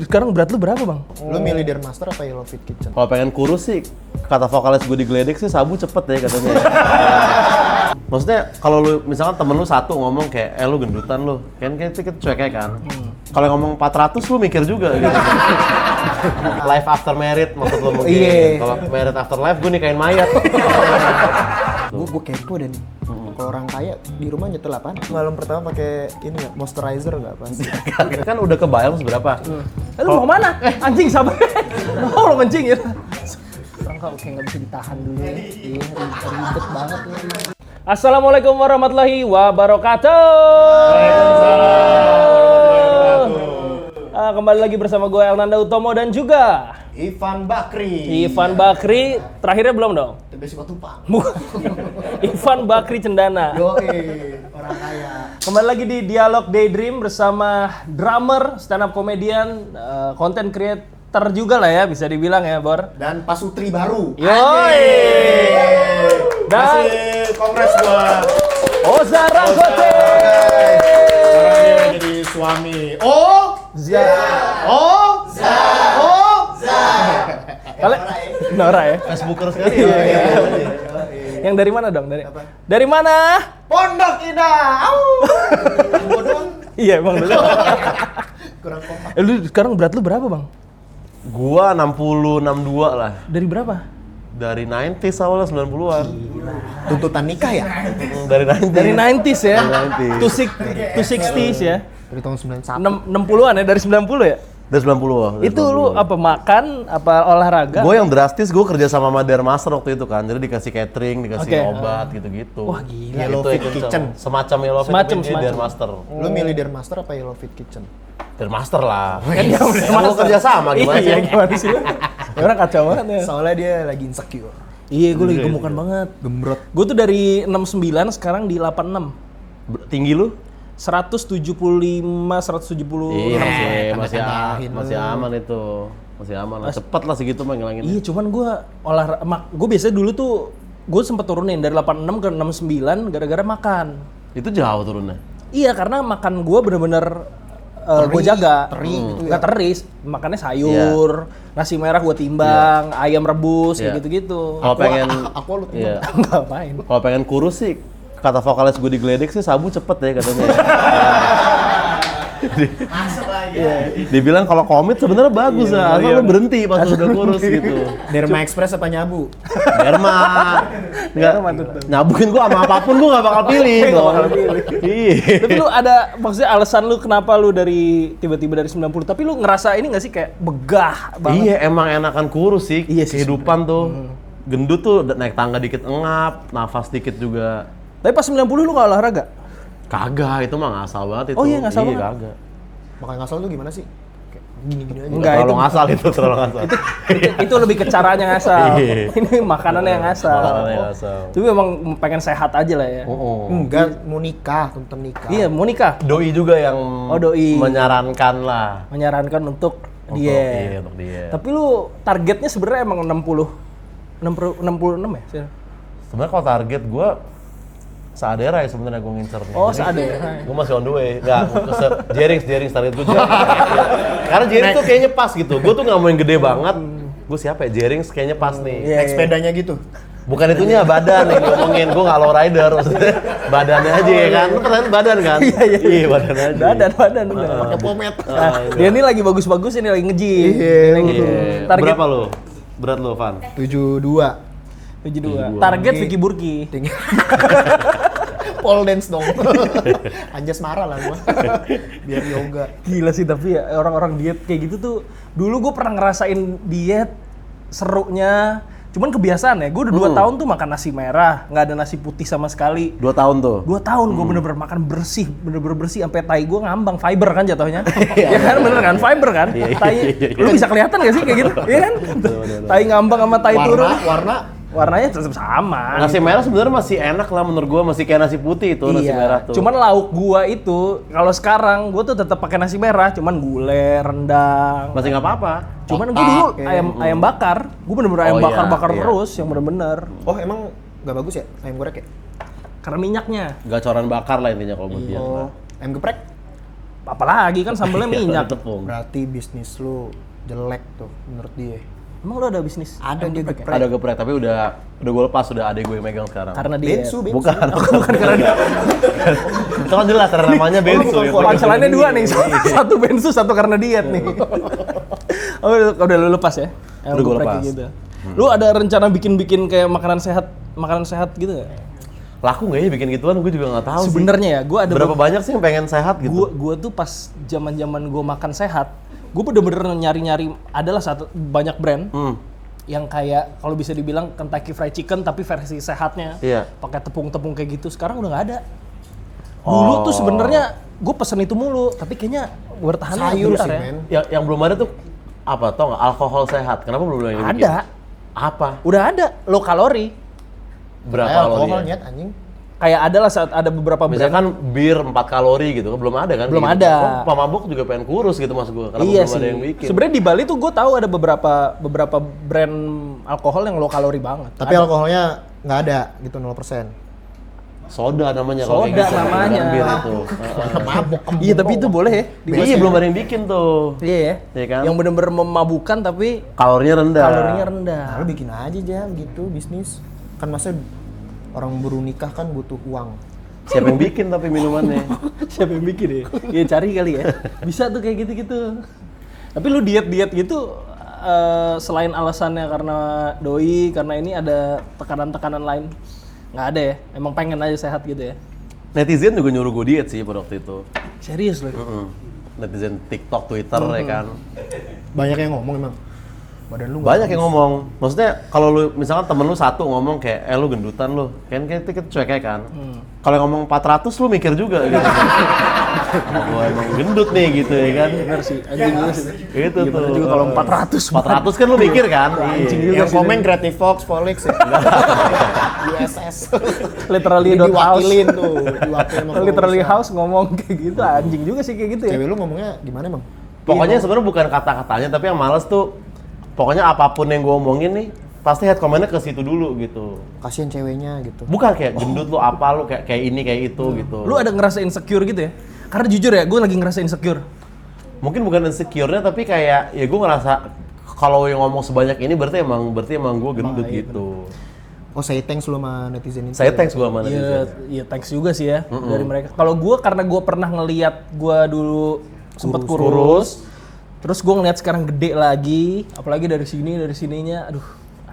Sekarang berat lu berapa, Bang? Lu milih Dear Master apa Yellow Fit Kitchen? Kalau pengen kurus sih, kata vokalis gue di Gledek sih sabu cepet ya katanya. Maksudnya kalau lu misalkan temen lu satu ngomong kayak, lu gendutan lu, kan kita cuek kan. Kalau ngomong 400 lu mikir juga gitu. Life after married maksud lu mungkin. Iya. Kalau married after life gue nikahin mayat. Gue kepo deh nih. Kalau orang kaya di rumah nyetel apaan? Malam pertama pakai ini nggak, moisturizer nggak apa sih? Kan udah kebayang seberapa. Lu mau kemana? Anjing sabar. Mau lo kencing ya? Orang kok kayak nggak bisa ditahan dulu. Iya, ribet banget ya. Assalamualaikum warahmatullahi wabarakatuh. Kembali lagi bersama gue Elnanda Utomo dan juga Ivan Bakri. Ivan Bakri. Terakhirnya belum dong? TBC Matupang. Ivan Bakri Cendana. Yoi, orang kaya. Kembali lagi di Dialog Daydream bersama drummer, stand up comedian, content creator juga lah ya bisa dibilang ya, Bor. Dan pasutri baru. Yoi. Dan Masih kongres gua. Oza Ragote. Sekarang dia jadi suami. Nora ya. Facebooker sekali ya. Yang dari mana dong? Dari mana? Pondok Indah. Gua doang. Iya, Bang. Kurang kompak. Lu sekarang berat lu berapa, Bang? Gua 60-62 lah. Dari berapa? Dari 90s awalnya 90-an. Tuntutan nikah ya? Dari 90s. Dari 90s ya. Dari 90s. To 60s ya. Dari tahun 91. 60-an ya, dari 90 ya? Dari 90. Itu lu apa makan, apa olahraga? Gue yang drastis, gue kerja sama Dear Master waktu itu kan. Jadi dikasih catering, dikasih Oke. obat gitu-gitu. Wah, gila. Yellow Fit Kitchen. Semacam Yellow Fit Semacam. Dear Master. Lu milih Dear Master apa Yellow Fit Kitchen? Dear Master lah. Kan ya udah Mau kerja sama gimana Iya, sih? gimana sih lu? Ya orang kacau banget ya. Soalnya dia lagi insecure. Iya, gue lagi gemukan banget. Gembrot. Gue tuh dari 69 sekarang di 86. Tinggi lu? 175, 170. Iya, masih tambahin masih aman itu. Masih aman lah. Cepet lah segitu mah ngilangin. Iya, cuman gue gue biasanya dulu tuh gue sempet turunin dari 86 ke 69 gara-gara makan. Itu jauh turunnya. Iya, karena makan gue bener-bener gue jaga. Teri gitu ya? Nggak teri, makannya sayur, nasi merah gue timbang, ayam rebus, kayak Iya. gitu-gitu. Kalau pengen Aku lu iya. Ngapain? Kalau pengen kurus sih, kata vokalis gue di Gledek sih sabu cepet ya katanya. masuk lagi. Dibilang kalau komit sebenarnya bagus ya, asal lu berhenti pas udah kurus gitu. Derma Express apa nyabu? Derma, nggak nyabuin gua sama apapun gua nggak bakal pilih. Nggak bakal pilih. Iya. Tapi lu ada maksudnya alasan lu kenapa lu dari tiba-tiba dari 90 tapi lu ngerasa ini nggak sih kayak begah banget? Iya emang enakan kurus sih. Iya sih, Kehidupan tuh. Gendut tuh naik tangga dikit engap, nafas dikit juga. Tapi pas 90 lu nggak olahraga? Kagak, itu mah ngasal banget itu. Oh iya, ngasal banget. Kagak. Makanya ngasal tuh gimana sih? Kayak gini-gini aja. Enggak, Terlalu itu- ngasal itu, terlalu ngasal. itu lebih ke caranya ngasal. Iya. Ini makanannya yang ngasal. Makanannya yang ngasal. Tapi memang pengen sehat aja lah ya. Enggak, mau nikah, tentang nikah. Iya, mau nikah. Doi juga yang Doi. menyarankan lah. Menyarankan untuk diet. Iya, untuk diet. Tapi lu targetnya sebenarnya emang 66 ya? Sebenarnya kalau target gue seadera ya sebenarnya gue ngincer nih. Oh, Jadi, seadera. Gue masih on the way. Enggak, Jerings target gue. Karena Jerings tuh kayaknya pas gitu. Gue tuh nggak mau yang gede banget. Gue siapa ya? Jerings kayaknya pas nih. Iya. Naik sepedanya gitu. Bukan itunya badan yang ngomongin. Gue nggak low rider. Maksudnya badannya aja ya kan. Lu pertanyaan badan kan? Iya, badan aja. Badan bener. Pakai pomade. Nah, dia ini lagi bagus-bagus ini lagi nge-gym. Iya. Target Berapa lo? Berat lo, Van? 72. 72. Target Vicky Burki. Tinggi. Pole dance dong. Anjas marah lah gua. Biar yoga. Gila sih tapi ya orang-orang diet kayak gitu tuh. Dulu gue pernah ngerasain diet serunya. Cuman kebiasaan ya, gue udah 2 tahun tuh makan nasi merah, nggak ada nasi putih sama sekali. 2 tahun tuh. 2 tahun gue bener-bener makan bersih, bener-bener bersih sampai tai gue ngambang, fiber kan jatuhnya. Ya kan bener kan, fiber kan. Tai, lu bisa kelihatan gak sih kayak gitu? Iya kan? Tai ngambang sama tai turun. Warnanya tetap sama. Nasi merah sebenarnya masih enak lah menurut gua, masih kayak nasi putih itu nasi merah tuh. Cuman lauk gua itu kalau sekarang gua tuh tetap pakai nasi merah, cuman gulai, rendang. masih nggak apa-apa. Cuman gua dulu ayam bakar, gua bener-bener ayam Oh, iya, bakar-bakar iya. terus yang bener-bener. Oh, emang nggak bagus ya ayam gorek ya? Karena minyaknya. Gacoran bakar lah intinya kalau buat dia. Oh, ayam geprek? apalagi kan sambelnya minyak. Tepung. Berarti bisnis lu jelek tuh menurut dia. Emang lu ada bisnis? Ada dia geprek. Ada geprek, tapi udah gue lepas, udah adek gue yang megang sekarang. Karena dia Bensu. Bukan. bukan karena dia. Itu kan jelas karena namanya Bensu. Pancelannya dua nih, satu bensu, satu karena diet nih. Oh, udah lu lepas ya? Yang Udah gua geprek lepas. Gitu. Lu ada rencana bikin kayak makanan sehat gitu nggak? Laku nggak ya bikin gituan? Gue juga nggak tahu sih. Sebenarnya ya, gue ada Berapa banyak sih yang pengen sehat gitu? Gue tuh pas zaman gue makan sehat, gue bener-bener nyari-nyari, adalah banyak brand yang kayak kalau bisa dibilang Kentucky Fried Chicken tapi versi sehatnya, Iya. pakai tepung-tepung kayak gitu. Sekarang udah nggak ada. Dulu tuh sebenarnya gue pesen itu mulu, tapi kayaknya bertahan Sayur bentar sih, ya. men. Yang belum ada tuh apa? Tau nggak? Alkohol sehat. Kenapa belum ada yang bikin? Ada, Apa? udah ada, low kalori. Berapa Alkohol kalorinya? nyet anjing. Kayak ada lah saat ada beberapa brand. Misalkan bir 4 kalori gitu, belum ada kan? Belum Kayak ada. Gitu. Oh, pemabuk juga pengen kurus gitu maksud gue. Kenapa Iya belum sih. ada yang bikin? Sebenarnya di Bali tuh gue tahu ada beberapa brand alkohol yang low kalori banget. Tapi alkoholnya nggak ada gitu 0%. Soda namanya kalau Soda kayak gitu. namanya. Bir itu. Mabok. Iya, tapi itu boleh ya. Iya, belum ada yang bikin tuh. Iya ya. Iya kan? Yang bener-bener memabukkan tapi Kalorinya rendah. kalorinya rendah. Nah, lu bikin aja Jam gitu bisnis. Kan masa orang baru nikah kan butuh uang. Siapa yang bikin tapi minumannya? Siapa yang bikin ya? Iya, cari kali ya. Bisa tuh kayak gitu-gitu. Tapi lu diet-diet gitu selain alasannya karena doi, karena ini ada tekanan-tekanan lain. Nggak ada ya? Emang pengen aja sehat gitu ya? Netizen juga nyuruh gue diet sih pada waktu itu. Serius loh? Netizen TikTok, Twitter ya kan. Banyak yang ngomong emang. Badan lu nggak Banyak yang bagus. ngomong. Maksudnya kalau lu misalkan temen lu satu ngomong kayak lu gendutan lu. Kan kita cuek ya kan. Kalau yang ngomong 400 lu mikir juga gitu. Gua emang gendut nih gitu ya kan. Bener sih, anjing juga sih. Gitu Iya, bener tuh. juga kalau 400. 400 kan lu mikir kan. Anjing Iya. juga Yang sih. komen Creative Fox, Polix ya. USS. Literally Ini dot house. diwakilin tuh, diwakilin sama Literally Polisa. house ngomong kayak gitu, anjing juga sih kayak gitu ya. Cewek lu ngomongnya gimana emang? Pokoknya sebenarnya bukan kata-katanya tapi yang males tuh pokoknya apapun yang gua omongin nih pasti head comment-nya ke situ dulu gitu. Kasian ceweknya gitu. Bukan kayak gendut lu apa lu kayak ini kayak itu gitu. Lu ada ngerasa insecure gitu ya? Karena jujur ya, gue lagi ngerasa insecure. Mungkin bukan insecure-nya tapi kayak ya gue ngerasa kalau yang ngomong sebanyak ini berarti emang gue gendut gitu. Oh, say thanks lu sama netizen itu. Saya ya? thanks gue sama Iya, netizen. iya thanks juga sih ya dari mereka. Kalau gue karena gue pernah ngeliat gue dulu sempet kurus, terus gue ngeliat sekarang gede lagi, apalagi dari sininya, aduh.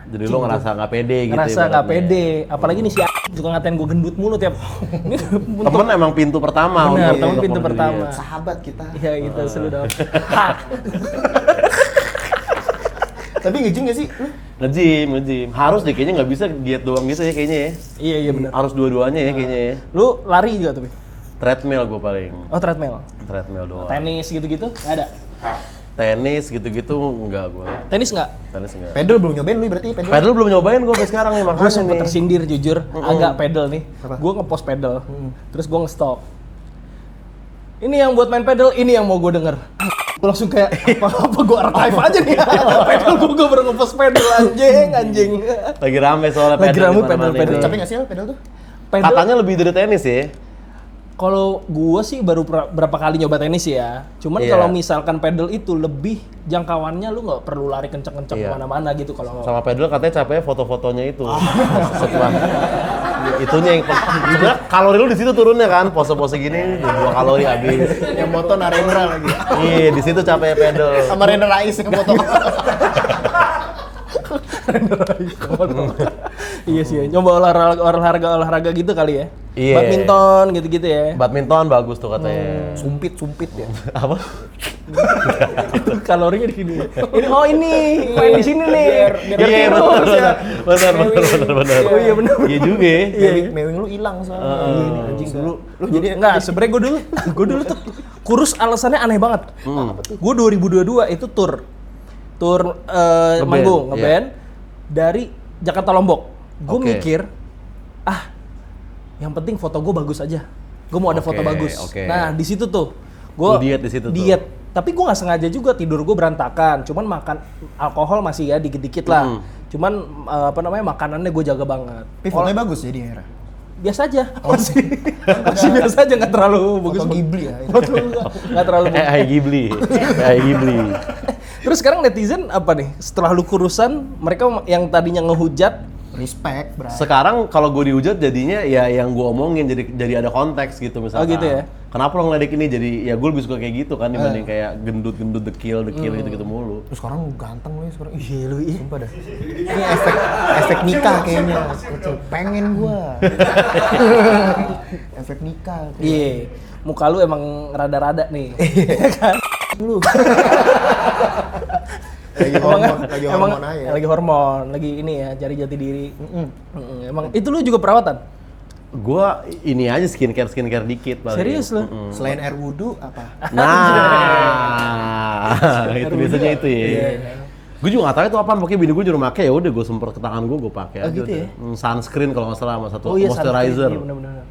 Jadi lo ngerasa nggak pede gitu. Ngerasa nggak ibaratnya. pede, apalagi nih si juga ngatain gue gendut mulu tiap. Ini Temen emang pintu pertama. Benar, untuk- temen untuk pintu membeli pertama. dia. Sahabat kita. Iya gitu, seru dong. Tapi ngejing gak sih? Lu? Nge-gym. Harus deh kayaknya nggak bisa diet doang gitu ya kayaknya ya. Iya benar. Harus dua-duanya ya kayaknya ya. Lu lari juga tapi? Treadmill gue paling. Oh treadmill, Treadmill doang. tenis gitu-gitu nggak ada? Tenis gitu-gitu enggak gue. Tenis nggak? Tenis enggak. Pedal belum nyobain lu berarti pedal? Pedal belum nyobain gue sampai sekarang nih Gue makanya sempet nih. tersindir jujur, agak pedal nih. Apa? Gue ngepost pedal, terus gue nge-stop. Ini yang buat main pedal, ini yang mau gue denger. Gua langsung kayak, apa gue archive aja nih. Pedal gue baru ngepost pedal, anjing. Lagi rame soalnya Lagi rame di mana-mana pedal. ini. Capek gak sih lu pedal tuh? Pedal, Katanya lebih dari tenis ya. kalau gue sih baru berapa kali nyoba tenis ya. Cuman Iya. kalau misalkan pedal itu lebih jangkauannya lu nggak perlu lari kenceng-kenceng Iya. kemana-mana gitu kalau Sama pedal katanya capeknya foto-fotonya itu. Setelah itunya yang sebenarnya kalori lu di situ turunnya kan, pose-pose gini 2 kalori habis. Yang moto Narendra lagi. Iya, di situ capeknya pedal. Sama Rendra Rais yang foto. Iya sih, ya. Nyoba olahraga gitu kali ya. Iya. Badminton gitu-gitu ya. Badminton bagus tuh katanya. Sumpit ya. Apa? Itu kalorinya di sini. Ini main di sini nih. Biar Iya, tirus ya. benar. Oh iya benar. Iya juga ya. Mewing lu hilang soalnya. Ini anjing dulu. Lu jadi Enggak, sebenarnya gue dulu tuh kurus alasannya aneh banget. Gue 2022 itu tur Ngeband, manggung, iya. ngeband dari Jakarta Lombok. Gue Oke. mikir, yang penting foto gue bagus aja. Gue mau ada foto Oke, bagus. oke. Nah di situ tuh, gue Lu diet di situ tuh. diet. Tapi gue nggak sengaja juga, tidur gue berantakan. Cuman makan alkohol masih ya dikit-dikit lah. Cuman makanannya gue jaga banget. Tapi fotonya bagus jadi era. biasa aja. Masih biasa aja, nggak terlalu bagus. Foto Ghibli ya. Foto nggak terlalu bagus. Ghibli. Ghibli. Terus sekarang netizen apa nih? Setelah lu kurusan, mereka yang tadinya ngehujat, Respect, bro. Sekarang kalau gue dihujat jadinya ya yang gue omongin jadi ada konteks gitu misalkan. Oh, gitu ya? Kenapa lo ngeledek ini jadi ya gue lebih suka kayak gitu kan dibanding kayak gendut dekil gitu mulu. Terus sekarang ganteng lu sekarang. iya lu iya. Sumpah dah. Ini efek nikah kayaknya. Pengen gua. Efek nikah. Iya. Muka lu emang rada-rada nih. Iya kan? Lu. Lagi hormon aja. Lagi ini ya, cari jati diri. Emang itu lu juga perawatan? Gua ini aja skincare dikit paling. Serius lu? Selain air wudu apa? Nah, itu biasanya itu ya. Iya. Gue juga nggak tahu itu apaan, pokoknya bini gue nyuruh pakai ya udah gue semprot ke tangan gue pakai aja. gitu ya? Sunscreen kalau nggak salah sama satu Oh iya, moisturizer. Iya benar-benar.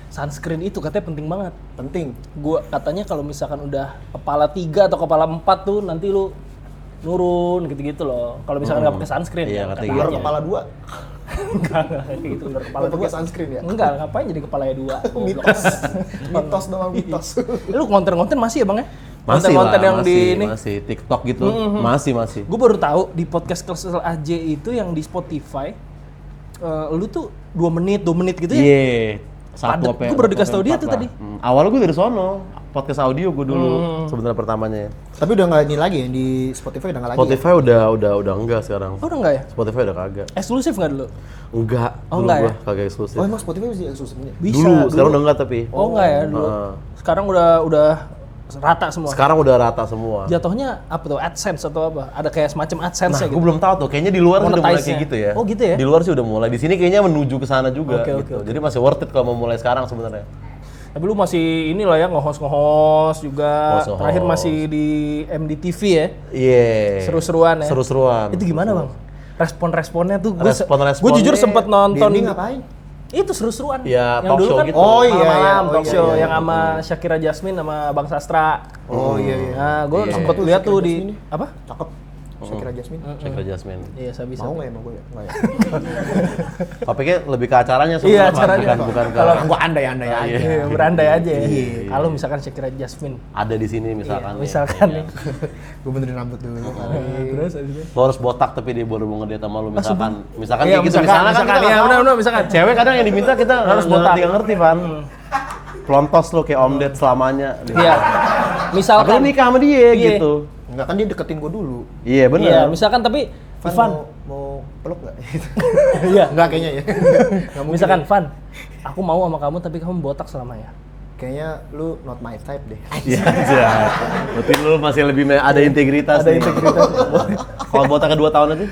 Sunscreen itu katanya penting banget. Penting. Gua katanya kalau misalkan udah kepala 3 atau kepala 4 tuh nanti lu nurun gitu-gitu loh. Kalau misalkan nggak pakai sunscreen. Iya, ya, katanya Ular gitu. kepala 2. Enggak kayak gitu, ular kepala Pakai 2. sunscreen ya? Enggak, ngapain jadi kepalanya 2? Mitos. Mitos doang mitos. Lu konten-konten masih ya, Bang ya? Masih Konten-konten lah, yang di ini. masih TikTok gitu, masih. Gue baru tahu di podcast Kesel AJ itu yang di Spotify, lu tuh 2 menit gitu ya? Iya. Padet. Gua baru dikasih tahu dia tuh tadi. Awalnya gue dari sono, podcast audio gue dulu sebenarnya pertamanya. Tapi udah nggak ini lagi ya di Spotify udah nggak lagi. Spotify udah enggak sekarang. Oh udah enggak ya? Spotify udah kagak. Eksklusif nggak dulu? Enggak. Oh, dulu enggak gua ya? kagak eksklusif. Oh emang Spotify masih eksklusifnya? Bisa. Dulu, sekarang udah enggak tapi. Oh enggak ya dulu. Sekarang udah rata semua. Sekarang udah rata semua. Jatuhnya apa tuh? AdSense atau apa? Ada kayak semacam AdSense Nah, gitu. gue belum tahu tuh. Kayaknya di luar sih udah mulai Monetize-nya. kayak gitu ya. Oh, gitu ya? Di luar sih udah mulai. Di sini kayaknya menuju ke sana juga Oke, gitu. oke. Jadi masih worth it kalau mau mulai sekarang sebenarnya. Tapi lu masih inilah ya nge-host juga. Nge-host. Terakhir masih di MDTV ya. Iya. Seru-seruan ya. Seru-seruan. Itu gimana, Bang? Respon-responnya tuh Respon-responnya- gue jujur sempet nonton. Denny ngapain? Itu seru-seruan. Ya, yang talk dulu show kan gitu. Oh, iya, malam-malam iya. talk Oh, show iya, yang sama Shakira Jasmine sama Bang Sastra. Oh iya. Nah, gue Iya. sempet lihat tuh di apa? Cakep. Shakira Jasmine. Shakira Jasmine. Iya, sabi Mau nggak emang gue ya? Nggak ya? Topiknya lebih ke acaranya Iya, sebenarnya, acaranya. bukan ke Kalau Gue andai-andai aja. Iya, berandai aja ya. Kalau misalkan Shakira Jasmine. ada di sini misalkan. Iya, misalkan nih. Gue benerin rambut dulu. Terus habis itu. Lo harus botak tapi dia baru mau ngedate sama lu misalkan. Misalkan Iya, kayak gitu. misalkan, Misalkan kan kita iya nggak tahu. benar misalkan. Cewek kadang yang diminta kita Harus nggak botak. ngerti, Van. Pelontos lo kayak Om Ded selamanya. Iya. Tapi Misalkan lu nikah sama dia Iya. gitu. Enggak kan dia deketin gue dulu. Iya benar. Iya, misalkan tapi Van Ivan, mau peluk nggak? iya. Enggak kayaknya ya. Nggak mungkin Misalkan ya. Van, aku mau sama kamu tapi kamu botak selamanya. Kayaknya lu not my type deh. Iya aja. Berarti lu masih lebih ada integritas. Ada nih. integritas. Kalau botak ke 2 tahun aja?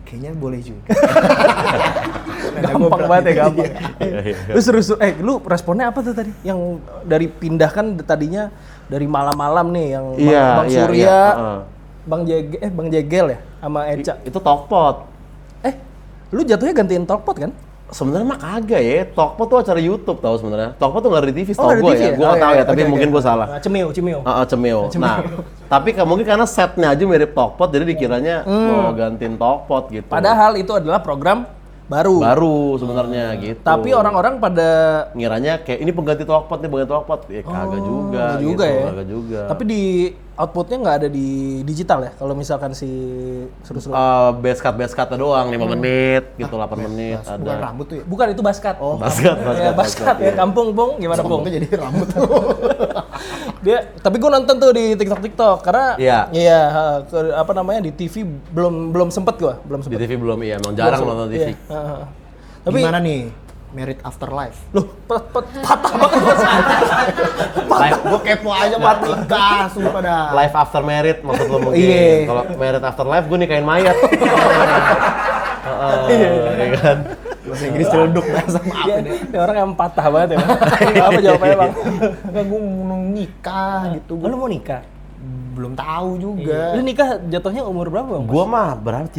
Kayaknya boleh juga. Gampang banget ya, gampang. Iya. Lu seru-seru, lu responnya apa tuh tadi? Yang dari pindahkan tadinya dari malam-malam nih yang Iya, Bang iya, Surya, iya, heeh. Bang Jegel ya sama Eca. Itu Talkpot. Lu jatuhnya gantiin Talkpot kan? Sebenarnya mah kagak ya. Talkpot tuh acara YouTube tau sebenarnya. Talkpot tuh nggak ada di TV, Oh, nggak tau ada gue TV ya. ya? Gue nggak Oh, tahu iya, ya, tapi oke, mungkin oke. gue salah. Cemil. Cemil. Nah, tapi mungkin karena setnya aja mirip Talkpot, jadi dikiranya mau gantiin Talkpot gitu. Padahal itu adalah program baru. Sebenarnya gitu. Tapi orang-orang pada ngiranya kayak ini pengganti Talkpot nih, pengganti Talkpot. Ya kagak juga. nggak juga gitu, ya. Kagak juga. Tapi di outputnya nggak ada di digital ya? Kalau misalkan si seru-seru. base cut doang 5 menit gitu, 8 menit Bukan ada. rambut tuh ya. Bukan itu basket. Oh, Basket. ya, basket ya. Kampung, Bung. Gimana, Bung? Rambutnya jadi rambut. Tapi gue nonton tuh di TikTok karena Iya. apa namanya di TV belum sempet gue, belum Di sempet. TV belum, iya emang jarang Belum nonton sempet. TV. Iya, heeh. Tapi Gimana nih? Merit Afterlife. loh patah banget. Live, Gue kepo aja buat nikah, sumpah dah. live after married maksud lo mungkin. Iya. Kalau married after life gue nikahin mayat. Iya kan. Bahasa Inggris celduk bahasa maaf Ya, ini. ini orang yang patah banget ya. Bang. Apa jawabannya, Bang? Enggak, gue mau nikah gitu. Oh, lu mau nikah? Belum tahu Lu juga. nikah jatuhnya umur berapa, Bang? Gue mah berapa?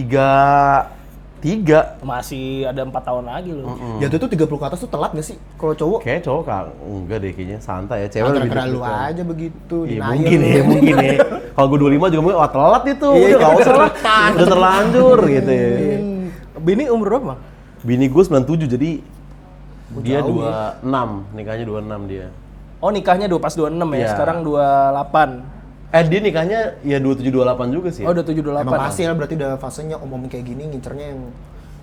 3. Masih ada 4 tahun lagi loh. Jatuh tuh 30 ke atas tuh telat gak sih? Kalau cowok? Kayak cowok kan enggak deh kayaknya santai ya. Cewek Antara lebih kera lu deg-degan. aja begitu. Iya denial mungkin lu. ya, mungkin ya. Kalau gue 25 juga mungkin, wah telat itu, udah gak usah lah, udah terlanjur gitu ya. Bini umur berapa, Bang? Bini gue 97 jadi Dia Jauh 26, nikahnya 26 dia. Oh nikahnya pas 26 ya, Iya. sekarang 28. Dia nikahnya ya 27 28 juga sih. Oh 27 28. Emang pasti lah, berarti udah fasenya om-om kayak gini ngincernya yang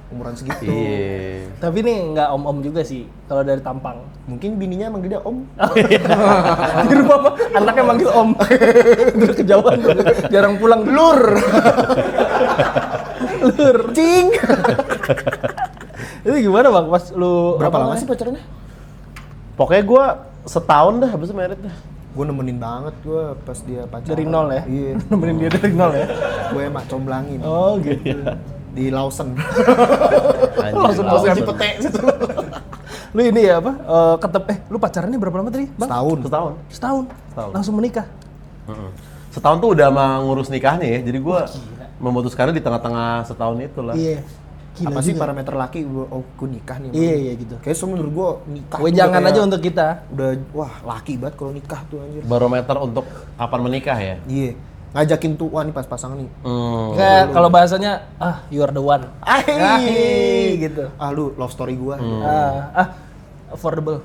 umuran segitu. Iya. Tapi ini nggak om-om juga sih kalau dari tampang. Mungkin bininya emang dia om. Di rumah mah anaknya manggil om. Udah kejauhan, jarang pulang. Lur. Lur. Cing. Itu gimana bang pas lu Berapa apa lama namanya? sih pacarannya? Pokoknya gue setahun dah habis itu merit dah. Gue nemenin banget gue pas dia pacaran. Dari nol ya? Iya. Nemenin dia dari nol ya? Gue emak comblangin. Oh gitu. Di Lawson. Langsung Lawson. posisi pete situ. Lu ini ya apa? Lu pacarannya berapa lama tadi, Bang? Setahun. Setahun. Setahun. Langsung menikah. Setahun tuh udah mau ngurus nikahnya ya. Jadi gue memutuskannya di tengah-tengah setahun itu lah. Iya. Gila Apa sih juga. parameter laki? Gue nikah nih. Iya gitu. Kayak semua menurut gue nikah. Gue tuh jangan kayak aja untuk kita. Udah, wah laki banget kalau nikah tuh anjir. Barometer untuk kapan menikah ya. Iya. Ngajakin tuh, wah nih pas pasangan nih. Kayak kalau bahasanya you are the one. Ahii. Gitu. Lu love story gue. Affordable.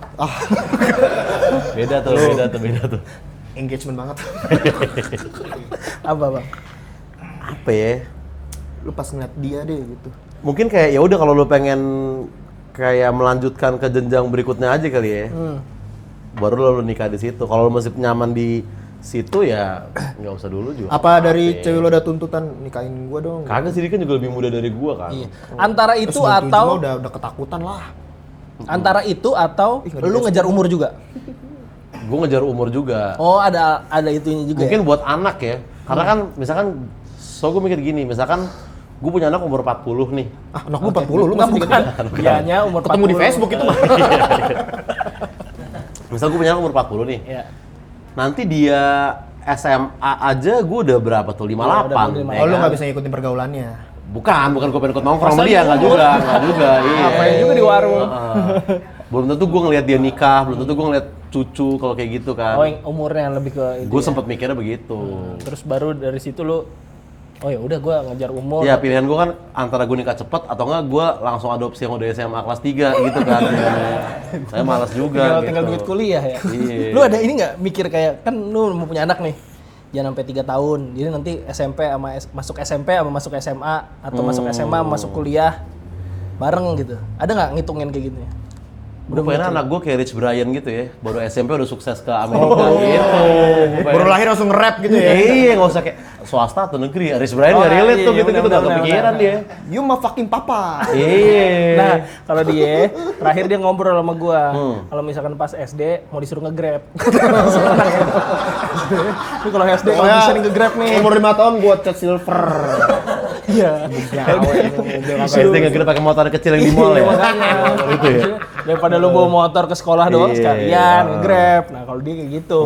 Beda tuh. Engagement banget. Apa, Bang? Apa ya? Lu pas ngeliat dia deh gitu. Mungkin kayak ya udah kalau lu pengen kayak melanjutkan ke jenjang berikutnya aja kali ya. Baru lu nikah di situ. Kalau lu masih nyaman di situ ya nggak usah dulu juga. Apa dari cewek lo ada tuntutan nikahin gue dong? Kagak sih, dia kan juga lebih muda dari gua kan. Iya. Antara itu 97 mah atau udah ketakutan lah. lu ngejar umur juga. Gua ngejar umur juga. Oh, ada itunya juga. Mungkin buat anak ya. Karena kan misalkan gue mikir gini, misalkan gue punya anak umur 40 nih. Anak lu 40, lu Nggak, masih bukan. dikit. Dianya umur 40. Ketemu di Facebook itu mah. Misal gue punya anak umur 40 nih. Iya. Nanti dia SMA aja gue udah berapa tuh? 58. udah ya Oh, lu kan? nggak bisa ngikutin pergaulannya. Bukan gue pengen ikut nongkrong sama dia, nggak juga. Iya. Ngapain juga di warung. Belum tentu gue ngeliat dia nikah, belum tentu gue ngeliat cucu kalau kayak gitu kan. Oh, yang umurnya lebih ke itu. Gue ya. sempet mikirnya begitu. Terus baru dari situ lu oh ya udah gua ngejar umur. Ya pilihan gue kan antara gue nikah cepet atau enggak gue langsung adopsi yang udah SMA kelas 3 gitu kan. Saya malas juga. tinggal gitu. duit kuliah ya. Iya. Lu ada ini nggak mikir kayak kan lu mau punya anak nih. Jangan sampai 3 tahun. Jadi nanti SMP sama masuk SMP sama masuk SMA atau masuk SMA sama masuk kuliah bareng gitu. Ada nggak ngitungin kayak gitu ya? Gue pengen anak gue kayak Rich Brian gitu ya, baru SMP udah sukses ke Amerika gitu. Baru lahir langsung nge-rap gitu ya. Iya, nggak usah kayak swasta atau negeri. Rich Brian nggak relate tuh gitu-gitu, nggak kepikiran dia. You mah fucking papa. Iya. Nah, kalau dia terakhir dia ngobrol sama gua. Kalau misalkan pas SD mau disuruh nge-grab. Ini kalau SD kalau bisa nih nge-grab nih. Umur 5 tahun buat cat silver. Iya. SD nggak pakai motor kecil yang di mall ya. Gitu ya. Daripada lu bawa motor ke sekolah doang Iya. sekalian nge-grab. Nah, kalau dia kayak gitu.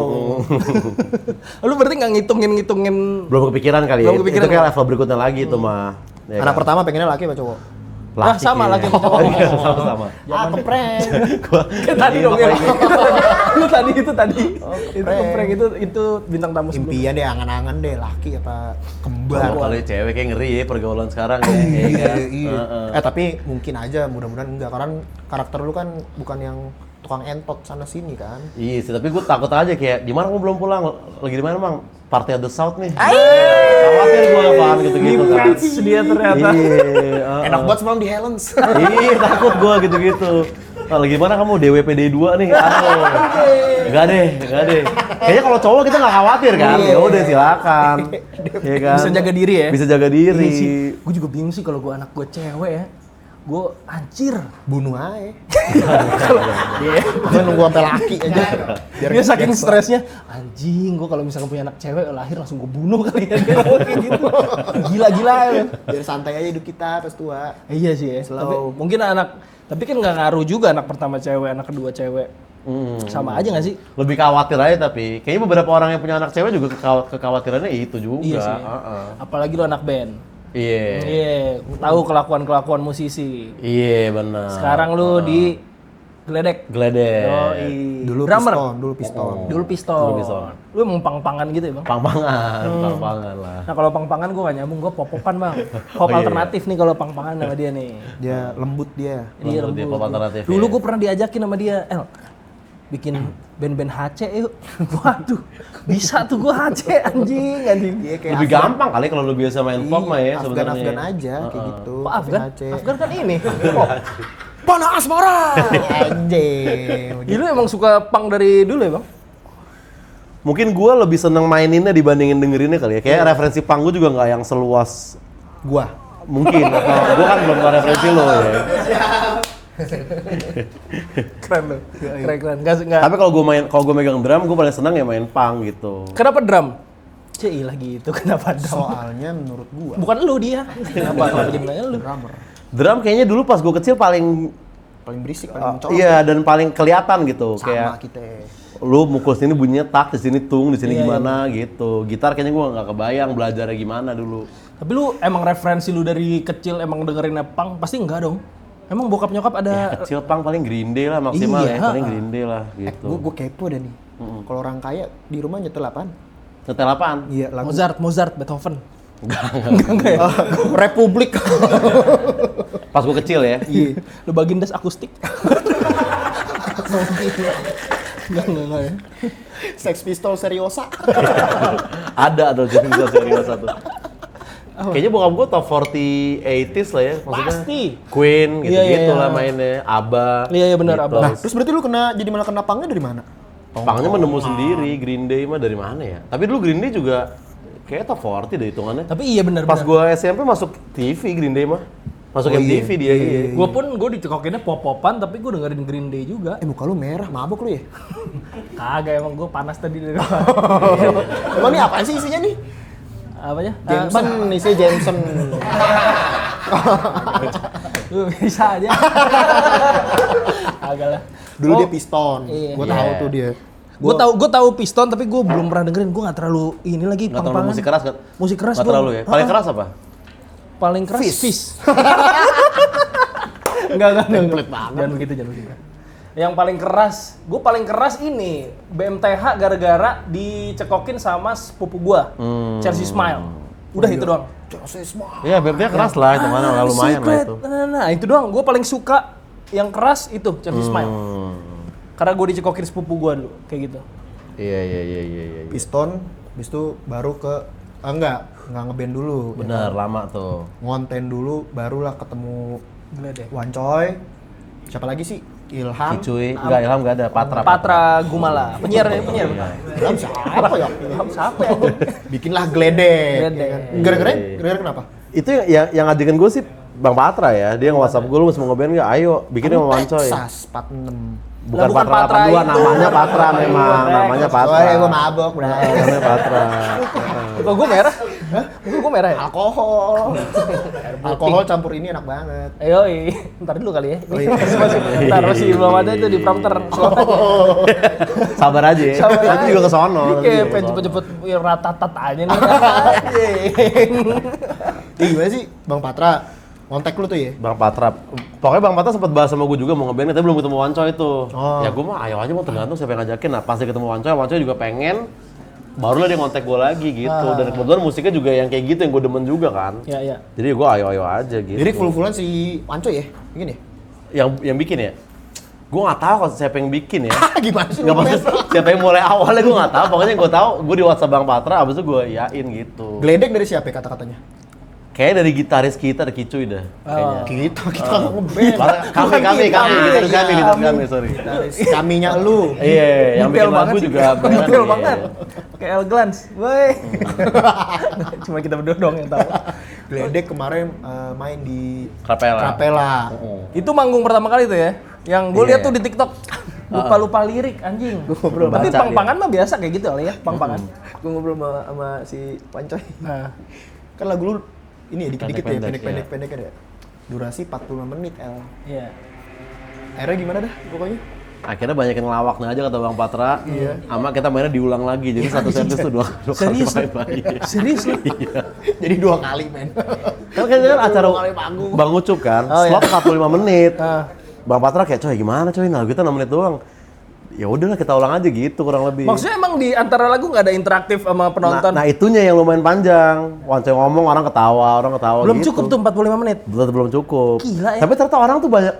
Lu berarti nggak ngitungin Belum kepikiran kali ya. Belum kepikiran Itu kayak ya? level berikutnya lagi tuh mah. Ya Anak kan? pertama pengennya laki apa cowok? Ah, sama laki sama cowok. Iya, sama-sama. Ah, keprank. Gua Tadi dong ya. Lu tadi itu tadi. Itu prank. prank itu bintang tamu sebelumnya. Impian deh, angan-angan deh, laki apa kembar. Kalau cewek kayak ngeri ya pergaulan sekarang ya. Iya kan? Iya. Tapi mungkin aja, mudah-mudahan enggak, karena karakter lu kan bukan yang tukang entot sana sini kan. Iya sih, tapi gue takut aja kayak di mana kamu belum pulang? Lagi di mana, Bang? Party at the South nih. Khawatir gue apaan gitu-gitu kan. Dia ternyata. Iya. Enak banget semalam di Helens. Iya, takut gue gitu-gitu. Lagi mana kamu DWPD 2 nih? Aduh. Enggak deh. Kayaknya kalau cowok kita nggak khawatir kan? Ya udah silakan. Iya kan? Bisa jaga diri ya? Bisa jaga diri. Gue juga bingung sih kalau gue anak gue cewek ya. Gue anjir. Bunuh aja. Iya. Gue nunggu sampai laki aja. Dia saking stresnya, anjing gue kalau misalkan punya anak cewek lahir langsung gue bunuh kali ya. Dia kayak gitu. Gila-gila ya. Biar santai aja hidup kita pas tua. Iya sih ya. Slow. Tapi mungkin tapi kan nggak ngaruh juga anak pertama cewek, anak kedua cewek. Sama aja nggak sih? Lebih khawatir aja tapi kayaknya beberapa orang yang punya anak cewek juga kekhawatirannya itu juga. Iya sih. Apalagi lu anak band. Iya. Iya, tahu kelakuan musisi. Iya benar. Sekarang lu di Geledek. Geledek. Yoi. Dulu Drummer. piston. Dulu piston. Lu emang pang-pangan gitu ya, Bang? Pang-pangan lah. Nah, kalau pang-pangan gue gak nyambung, gue pop-popan, Bang. Pop alternatif nih kalau pang-pangan sama dia nih. Dia lembut dia. Dia Lembut dia, pop alternatif Dulu ya. gue pernah diajakin sama dia, bikin band-band HC yuk. Waduh, bisa tuh gue HC anjing. Dia kayak Lebih gampang kali kalau lu biasa main pop mah ya sebenarnya. Afgan aja kayak gitu. Kok Afgan? AC. Afgan kan ini. Pop. Pana Asmara. Anjing. Lu emang suka punk dari dulu ya, Bang? Mungkin gue lebih seneng maininnya dibandingin dengerinnya kali ya. Kayak referensi punk gue juga nggak yang seluas Gua. mungkin. Gue kan belum tahu referensi lo ya. Keren lu. Keren. Enggak. Tapi kalau gue megang drum, gue paling seneng ya main punk gitu. Kenapa drum? Ilah gitu, kenapa drum? Soalnya menurut gua Bukan lu dia. Kenapa jadi nanya lu? drummer Drum kayaknya dulu pas gue kecil paling paling berisik, paling mencolok. iya dan paling kelihatan gitu. Sama Kayak kita. lu mukul sini bunyinya tak, di sini tung, di sini Iya, gimana gitu. Gitar kayaknya gue nggak kebayang belajarnya gimana dulu. Tapi lu emang referensi lu dari kecil emang dengerin punk? Pasti enggak dong. Emang bokap nyokap ada Ya, kecil punk paling Green Day lah maksimal Iya, ya, paling Green Day lah gitu. Gua kepo dah nih. Kalau orang kaya di rumah nyetel apaan? Setel apaan? Iya, lagu Mozart, Beethoven. Enggak. Enggak ya? Republik. Pas gue kecil ya. Iya. Lu bagindas akustik. Enggak ya. Sex Pistol Seriosa. Ada tuh jadi bisa serius satu. Kayaknya bokap gue top 40 80s lah ya, maksudnya Pasti. Queen gitu-gitu Iya. lah mainnya, ABBA. Iya, benar, gitu. ABBA. Nah, terus berarti lu jadi malah kena pangnya dari mana? Pangnya menemu sendiri, Green Day mah dari mana ya? Tapi dulu Green Day juga kayak top 40 deh hitungannya. Tapi iya benar. Pas gue SMP masuk TV Green Day mah. Masuk MTV dia. Iya. Gue dicekokinnya pop-popan tapi gue dengerin Green Day juga. Muka lu merah, mabok lu ya? Kagak, emang gue panas tadi dari Emang ini apaan sih isinya nih? Apanya? Jameson, isinya Jameson. Lu bisa aja. Agak lah. Dulu Oh, dia piston. iya. Gua tahu Iya. tuh dia. Gue tahu piston tapi gue belum pernah dengerin. Gue nggak terlalu ini lagi Nggak terlalu pang-pangan. musik keras kan? Musik keras Nggak gua- terlalu ya? Paling keras apa? Paling keras Fizz. Fizz. Enggak. Jangan begitu. Yang paling keras ini BMTH gara-gara dicekokin sama sepupu gua, Chelsea Smile. Udah itu doang. Iya, BMT keras lah, itu mana lumayan lah Secret. itu. Nah, itu doang. Gua paling suka yang keras itu Chelsea Smile. Karena gua dicekokin sepupu gua dulu, kayak gitu. Iya. Piston, habis itu baru ke enggak ngeband dulu. Bener, lama tuh. Ngonten dulu, barulah ketemu Geledek. Wancoy. Siapa lagi sih? Ilham. Kicuy, enggak Ilham enggak ada, Patra. Patra Gumala, penyiar. Ilham siapa ya? Ilham siapa ya? Bikinlah Geledek. Geledek. ya kan? Gara-gara kenapa? Itu yang ngajakin gue sih Bang Patra ya, dia nge-WhatsApp gue, lu mau ngeband nggak? Ayo, bikin sama Wancoy. Texas 46. Bukan Lah, bukan Patra Patra 82, itu. namanya Patra memang, namanya Patra. Oh, gua mabok, bro. Namanya Patra. Muka gua merah? Hah? Muka gua merah ya? Alkohol campur ini enak banget. Ayo, ntar dulu kali ya. Ntar masih belum ada itu di prompter. Sabar aja ya, nanti juga ke sono. Oke, pengen cepet-cepet ratatat aja nih. Gimana sih Bang Patra? Kontak lu tuh ya? Bang Patra, pokoknya Bang Patra sempat bahas sama gue juga mau ngeband, tapi belum ketemu Wancoy tuh. Oh. Ya gue mah ayo aja, mau tergantung siapa yang ngajakin. Nah pasti ketemu Wancoy, Wancoy juga pengen, barulah dia ngontak gue lagi gitu. Dan kebetulan musiknya juga yang kayak gitu yang gue demen juga kan. Iya. Jadi gue ayo aja gitu. Jadi full-fullan si Wancoy ya? Bikin ya? Yang bikin ya? Gue nggak tahu kalau siapa yang bikin ya. Gimana sih? Nggak maksud siapa yang mulai awalnya gue nggak tahu. Pokoknya gue tahu, gue di WhatsApp Bang Patra, abis itu gue yain gitu. Geledek dari siapa ya kata-katanya? Kayaknya dari gitaris kita, ada Kicuy dah. Kayaknya. Kita ngeband. Kami, gitaris kami, sorry. Kaminya lu. Iya, yang bikin lagu juga Detail banget. Kayak El Glance. Woi. Cuma kita berdua doang yang tahu. Geledek kemarin main di Kapela. Kapela. Itu manggung pertama kali tuh ya. Yang gue Iya. lihat tuh di TikTok. Lupa lirik anjing. ngobrol Tapi baca pang-pangan mah biasa kayak gitu kali ya, pang-pangan. Gue ngobrol sama si Wancoy. Nah, Kan lagu lu ini ya dikit-dikit ya, Pendek-pendek, pendek ya. Durasi 45 menit, El. iya. Akhirnya gimana dah pokoknya? Akhirnya banyak yang ngelawaknya aja kata Bang Patra. Iya. Sama kita mainnya diulang lagi. Jadi satu service tuh dua Serius? kali main. Serius lu? Jadi 2 kali, men. Kan acara Dua kali panggung. Bang Ucup kan, Oh, iya. slot 45 menit. Ah. Bang Patra kayak coy gimana coy, nah kita 6 menit doang. Ya udahlah kita ulang aja gitu kurang lebih. Maksudnya emang di antara lagu nggak ada interaktif sama penonton? Nah itunya yang lumayan panjang. Coy ngomong orang ketawa belum gitu. cukup tuh 45 menit. Belum cukup. Gila ya. Tapi ternyata orang tuh banyak,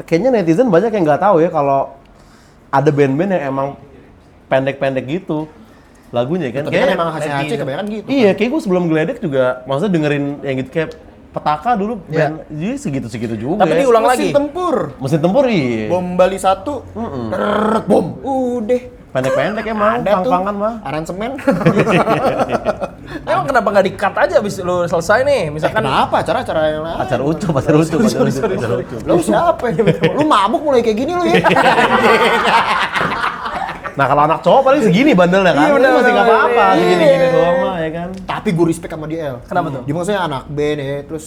kayaknya netizen banyak yang nggak tahu ya kalau ada band-band yang emang pendek-pendek gitu lagunya kan. Tapi kan emang HC kebanyakan gitu. Iya, kayak gue sebelum Geledek juga maksudnya dengerin yang gitu kayak Petaka dulu band, jadi segitu-segitu juga. Tapi ya. diulang Mesin lagi. tempur. Mesin tempur iya. Bom Bali 1. Bom. Udah. Pendek-pendek emang, Ada tuh. pang-pangan mah. Aransemen. Emang kenapa nggak di-cut aja abis lu selesai nih? Misalkan Kenapa? Acara yang lain. Acara ucup. Lu siapa ya? Lu mabuk mulai kayak gini lu ya? Nah kalau anak cowok paling segini bandelnya kan, Iya, bener, masih nggak bener, apa-apa, iya. segini-gini doang mah ya kan. Tapi gue respect sama dia, El. Kenapa tuh? Dia maksudnya anak band ya, terus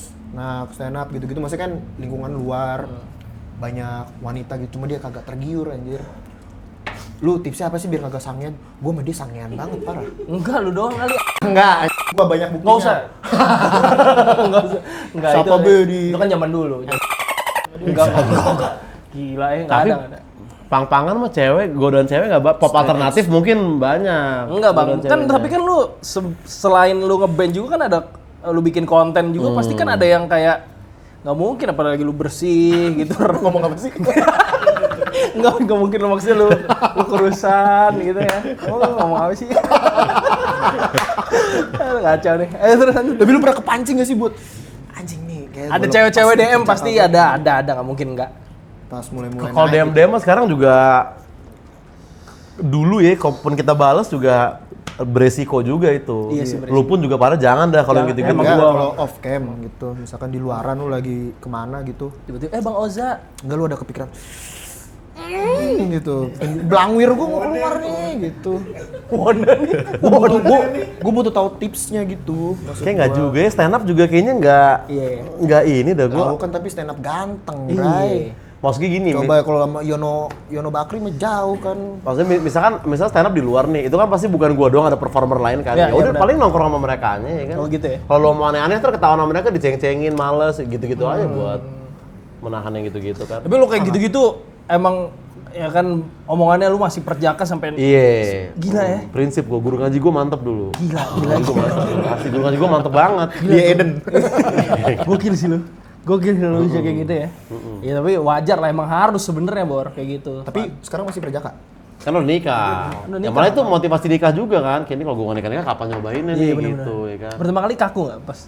stand up gitu-gitu. Maksudnya kan lingkungan luar, banyak wanita gitu. Cuma dia kagak tergiur anjir. Lu tipsnya apa sih biar kagak sangean? Gue sama dia sangean banget, parah. enggak lu doang kali. Enggak, gue banyak buktinya. Nggak usah. Nggak usah. Enggak Siapa itu. Bedi? Itu kan zaman dulu. Enggak. Gila ya, enggak Tapi ada. Nggak ada. pang-pangan mah cewek, godaan cewek nggak pop alternatif mungkin banyak. Enggak bang, Godaan kan ceweknya. tapi kan lu selain lu ngeband juga kan ada lu bikin konten juga pasti kan ada yang kayak nggak mungkin apalagi lu bersih gitu ngomong apa sih? nggak mungkin lu maksudnya lu kurusan gitu ya. Oh, ngomong apa sih? Kacau nih. Terus lanjut. Tapi lu pernah kepancing gak sih buat anjing nih? Kayak Ada gua cewek-cewek lepas DM nih, pasti cakep. ada nggak mungkin nggak. Pas mulai-mulai Kalau naik DM mah sekarang juga dulu ya, kalaupun kita balas juga beresiko juga itu. Iya sih, beresiko. Lu pun juga pada jangan dah kalau yang gitu-gitu. Emang gua- kalau off cam gitu, misalkan di luaran lu lagi kemana gitu, Tiba-tiba Bang Oza. enggak lu ada kepikiran gitu, belangwir gua mau keluar nih gitu. Waduh, gua butuh tahu tipsnya gitu. Maksud Kayak nggak gua. juga ya, stand up juga kayaknya Iya. nggak ini dah Tahu gua. kan tapi stand up ganteng, Iya. Bray. Maksudnya gini, Coba kalau sama Yono Bakri mah jauh kan. maksudnya misalkan stand up di luar nih, itu kan pasti bukan gua doang, ada performer lain kan. Iya, Ya udah iya, benar. paling nongkrong sama mereka aja ya kan. Oh, gitu ya? Kalau lu mau aneh-aneh terus ketahuan sama mereka diceng-cengin, males gitu-gitu aja buat menahan yang gitu-gitu kan. Tapi lu kayak gitu-gitu emang ya kan omongannya lu masih perjaka sampai Iya. Gila ya. Prinsip gua, guru ngaji gua mantep dulu. Gila. Asli guru ngaji gua mantep banget. Dia Eden. Gokil sih lu. Gokil sih lu bisa kayak gitu ya. Ya tapi wajar lah emang harus sebenarnya Bor kayak gitu. Tapi sekarang masih berjaka. Kan udah nikah. Udah Ya nikah. malah itu motivasi nikah juga kan. Kayaknya kalau gua nikah kapan nyobainnya nih bener-bener. gitu ya kan. Pertama kali kaku nggak pas?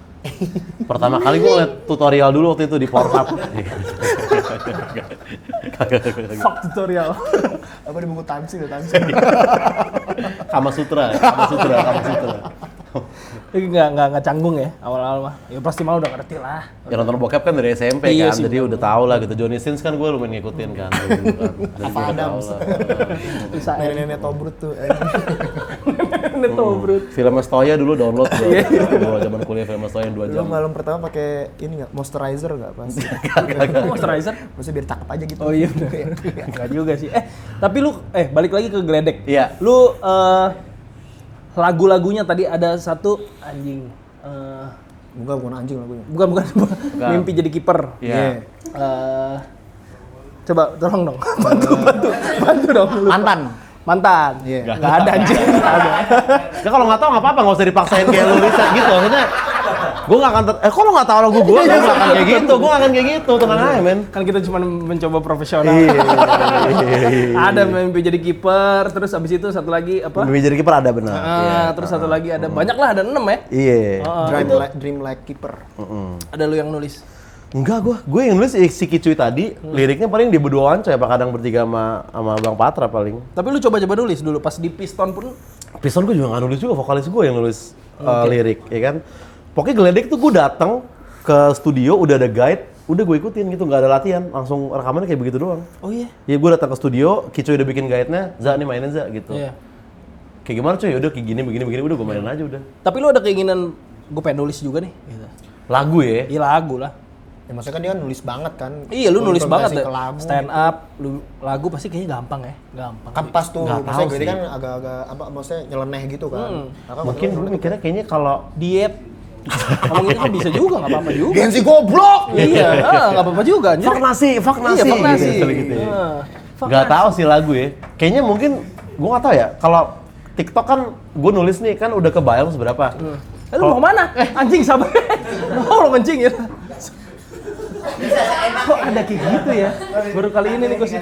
Pertama kali gua liat tutorial dulu waktu itu di Pornhub. Fuck tutorial. Apa di buku Tansi ya Tansi. Kama Sutra. Nggak canggung ya awal-awal mah. Ya pasti mau udah ngerti lah. Ya nonton bokep kan dari SMP Iya kan, sih, jadi udah tau lah gitu. Johnny Sins kan gue lumayan ngikutin kan. Dulu kan. Jadi Apa gua udah Adams? tau lah. Bisa. Nenek-nenek Tobrut tuh. Neto bro. Filmnya Stoya dulu download gua zaman kuliah film Stoya yang 2 Lu jam. malam pertama pakai ini nggak moisturizer nggak pas? Moisturizer? Maksudnya biar cakep aja gitu. Oh iya benar. Enggak juga sih. Tapi lu balik lagi ke Geledek. Iya. Lu lagu-lagunya tadi ada satu anjing. Bukan anjing lagunya. Bukan. Mimpi jadi kiper. Iya. Coba tolong dong. Bantu dong. Lu. Mantan. Iya. Nggak ada anjing. Nggak ada. Ya kalau nggak tahu nggak apa-apa, nggak usah dipaksain kayak lu riset gitu. Maksudnya gue nggak akan kok lu nggak tahu lagu gue nggak akan kayak gitu. Gue nggak akan kayak gitu, tenang aja men. Kan kita cuma mencoba profesional. Iya. Ada mimpi jadi kiper, terus abis itu satu lagi apa? Mimpi jadi kiper ada benar. Iya. Terus satu lagi ada banyak lah, ada 6 ya. Iya. Dream like keeper. Ada lu yang nulis. Enggak, gue yang nulis si Kicuy tadi, liriknya paling dia berduaan coy, apa kadang bertiga sama Bang Patra paling. Tapi lu coba-coba nulis dulu pas di Piston pun. Piston gue juga nggak nulis juga, vokalis gue yang nulis lirik, ya kan. Pokoknya Geledek tuh gue datang ke studio, udah ada guide, udah gue ikutin gitu, nggak ada latihan, langsung rekamannya kayak begitu doang. Oh iya. Ya gue datang ke studio, Kicuy udah bikin guide-nya, Za nih mainin Za gitu. Iya. Kayak gimana coy, udah kayak gini, begini, udah gue mainin aja udah. Tapi lu ada keinginan gue pengen nulis juga nih. Gitu. Lagu ya? Iya lagu lah. Ya maksudnya kan dia kan nulis banget kan. Iya lu nulis banget deh. Improvisasi ke lagu. Stand up, lu lagu pasti kayaknya gampang ya. Gampang. Kan pas tuh, Nggak maksudnya tahu gue sih. kan agak-agak apa maksudnya nyeleneh gitu kan. Nah, kan Mungkin dulu mikirnya kayaknya kalau Diet. Ngomong gitu kan bisa juga, nggak apa-apa juga. Gensi goblok. Iya, nggak apa-apa juga. anjir. Fuck nasi. Iya, fuck nasi. Gitu ya. Fuck Gak nasi. tahu sih lagu ya. Kayaknya mungkin gue nggak tahu ya. Kalau TikTok kan gue nulis nih kan udah kebayang seberapa. Lu mau kemana? Anjing sabar. Mau lo kencing ya? Kok ada kayak gitu ya? Baru kali ini nih gue sih.